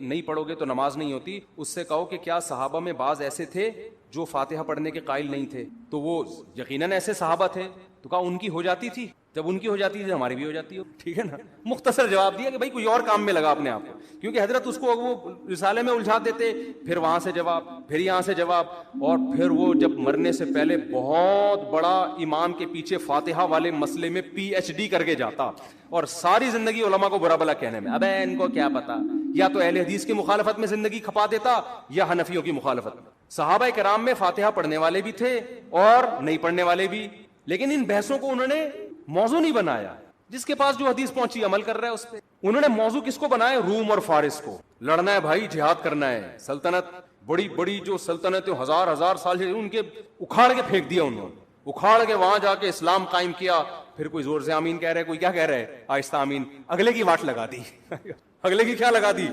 Speaker 1: نہیں پڑھو گے تو نماز نہیں ہوتی، اس سے کہو کہ کیا صحابہ میں بعض ایسے تھے جو فاتحہ پڑھنے کے قائل نہیں تھے؟ تو وہ یقیناً ایسے صحابہ تھے، تو کہا ان کی ہو جاتی تھی، جب ان کی ہو جاتی تھی ہماری بھی ہو جاتی ہو، ٹھیک ہے نا؟ مختصر جواب دیا کہ بھائی کوئی اور کام میں لگا اپنے آپ کو، کیونکہ حضرت اس کو وہ رسالے میں الجھا دیتے، پھر وہاں سے جواب، پھر یہاں سے جواب، اور پھر وہ جب مرنے سے پہلے بہت بڑا امام کے پیچھے فاتحہ والے مسئلے میں PhD کر کے جاتا، اور ساری زندگی علماء کو برا بلا کہنے میں، ابے ان کو کیا پتا، یا تو اہل حدیث کی مخالفت میں زندگی کھپا دیتا یا حنفیوں کی مخالفت میں. صحابہ کرام میں فاتحہ پڑھنے والے بھی تھے اور نہیں پڑھنے والے بھی, لیکن ان بحثوں کو انہوں نے موضوع نہیں بنایا. جس کے پاس جو حدیث پہنچی عمل کر رہا ہے اس پہ. انہوں نے موضوع کس کو بنایا؟ روم اور فارس کو. لڑنا ہے بھائی, جہاد کرنا ہے. سلطنت بڑی بڑی جو سلطنتیں ہزار سال سے ان کے اکھاڑ کے پھینک دیا انہوں نے, اکھاڑ کے وہاں جا کے اسلام قائم کیا. پھر کوئی زور سے آمین کہہ رہا ہے, کوئی کیا کہہ رہا ہے آہستہ آمین, اگلے کی واٹ لگا دی. اگلے کی کیا لگا دی؟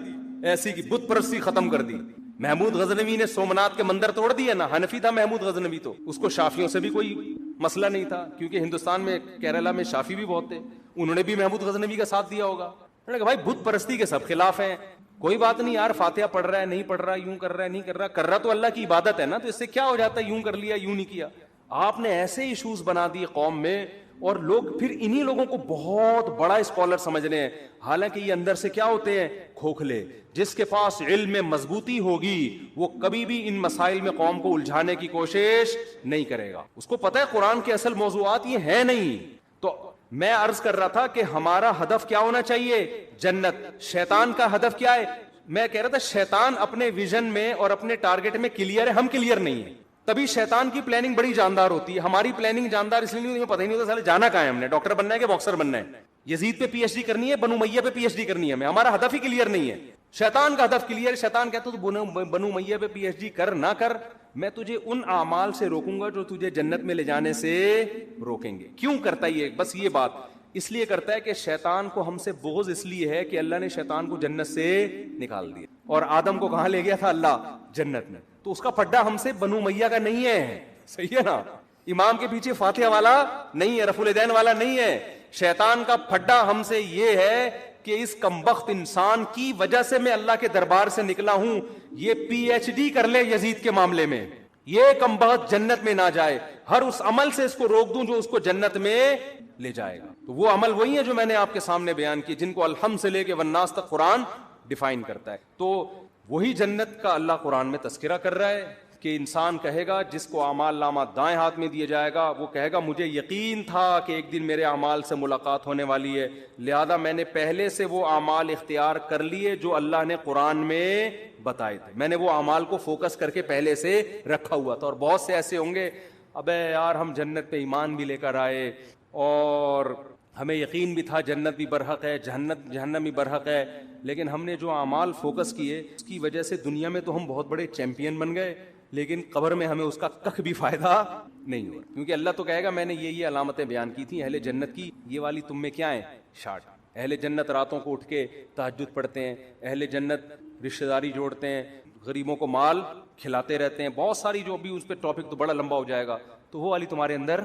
Speaker 1: ایسی کی بت پرستی ختم کر دی. محمود غزنوی نے سومنات کے مندر توڑ دیا نا, حنفی تھا محمود غزنوی, تو اس کو شافیوں سے بھی کوئی مسئلہ نہیں تھا, کیونکہ ہندوستان میں کیرلا میں شافی بھی بہت تھے, انہوں نے بھی محمود غزنوی کا ساتھ دیا ہوگا. انہوں نے کہا بھائی بت پرستی کے سب خلاف ہیں, کوئی بات نہیں یار, فاتحہ پڑھ رہا ہے نہیں پڑھ رہا, یوں کر رہا ہے نہیں کر رہا تو اللہ کی عبادت ہے نا, تو اس سے کیا ہو جاتا ہے یوں کر لیا یوں نہیں کیا. آپ نے ایسے ایشوز بنا دیے قوم میں, اور لوگ پھر انہی لوگوں کو بہت بڑا اسکالر سمجھ رہے ہیں, حالانکہ یہ اندر سے کیا ہوتے ہیں؟ کھوکھلے. جس کے پاس علم میں مضبوطی ہوگی وہ کبھی بھی ان مسائل میں قوم کو الجھانے کی کوشش نہیں کرے گا. اس کو پتہ ہے قرآن کے اصل موضوعات یہ ہیں نہیں. تو میں عرض کر رہا تھا کہ ہمارا ہدف کیا ہونا چاہیے؟ جنت. شیطان کا ہدف کیا ہے؟ میں کہہ رہا تھا شیطان اپنے ویژن میں اور اپنے ٹارگٹ میں کلیئر ہے, ہم کلیئر نہیں ہیں. تبھی شیطان کی پلاننگ بڑی جاندار ہوتی ہے, ہماری پلاننگ جاندار اس لیے نہیں, پتہ ہی نہیں ہوتا جانا کہاں ہے ہم نے, ڈاکٹر بننا ہے کہ باکسر بننا ہے, یزید پہ پی ایچ ڈی کرنی ہے, بنو امیہ پہ پی ایچ ڈی کرنی ہے. ہمارا ہدف ہی کلیئر نہیں ہے. شیطان کا ہدف کلیئر. شیطان کہتا ہے تو بنو امیہ پہ پی ایچ ڈی کر نہ کر, میں تجھے ان اعمال سے روکوں گا جو تجھے جنت میں لے جانے سے روکیں گے. کیوں کرتا ہے یہ؟ بس یہ بات اس لیے کرتا ہے کہ شیطان کو ہم سے بغض اس لیے ہے کہ اللہ نے شیطان کو جنت سے نکال دیا, اور آدم کو کہاں لے گیا تھا اللہ؟ جنت میں. تو اس کا پڈا ہم سے بنو امیہ کا نہیں ہے, صحیح ہے نا, امام کے پیچھے فاتحہ والا نہیں ہے, رفع الیدین والا نہیں ہے. شیطان کا پھڈا ہم سے یہ ہے کہ اس کمبخت انسان کی وجہ سے میں اللہ کے دربار سے نکلا ہوں, یہ پی ایچ ڈی کر لے یزید کے معاملے میں, یہ کمبخت جنت میں نہ جائے, ہر اس عمل سے اس کو روک دوں جو اس کو جنت میں لے جائے گا. تو وہ عمل وہی ہے جو میں نے آپ کے سامنے بیان کی, جن کو الحمد سے لے کے والناس تک قرآن ڈیفائن کرتا ہے. تو وہی جنت کا اللہ قرآن میں تذکرہ کر رہا ہے کہ انسان کہے گا, جس کو اعمال نامہ دائیں ہاتھ میں دیا جائے گا, وہ کہے گا مجھے یقین تھا کہ ایک دن میرے اعمال سے ملاقات ہونے والی ہے, لہذا میں نے پہلے سے وہ اعمال اختیار کر لیے جو اللہ نے قرآن میں بتائے تھے. میں نے وہ اعمال کو فوکس کر کے پہلے سے رکھا ہوا تھا. اور بہت سے ایسے ہوں گے, ابے یار ہم جنت پہ ایمان بھی لے کر آئے اور ہمیں یقین بھی تھا جنت بھی برحق ہے, جہنم بھی برحق ہے, لیکن ہم نے جو اعمال فوکس کیے اس کی وجہ سے دنیا میں تو ہم بہت بڑے چیمپئن بن گئے, لیکن قبر میں ہمیں اس کا کخ بھی فائدہ نہیں ہوا. کیونکہ اللہ تو کہے گا میں نے یہ علامتیں بیان کی تھیں اہل جنت کی, یہ والی تم میں کیا ہیں؟ شارٹ. اہل جنت راتوں کو اٹھ کے تہجد پڑھتے ہیں, اہل جنت رشتہ داری جوڑتے ہیں, غریبوں کو مال کھلاتے رہتے ہیں, بہت ساری جو بھی اس پہ ٹاپک تو بڑا لمبا ہو جائے گا, تو وہ والی تمہارے اندر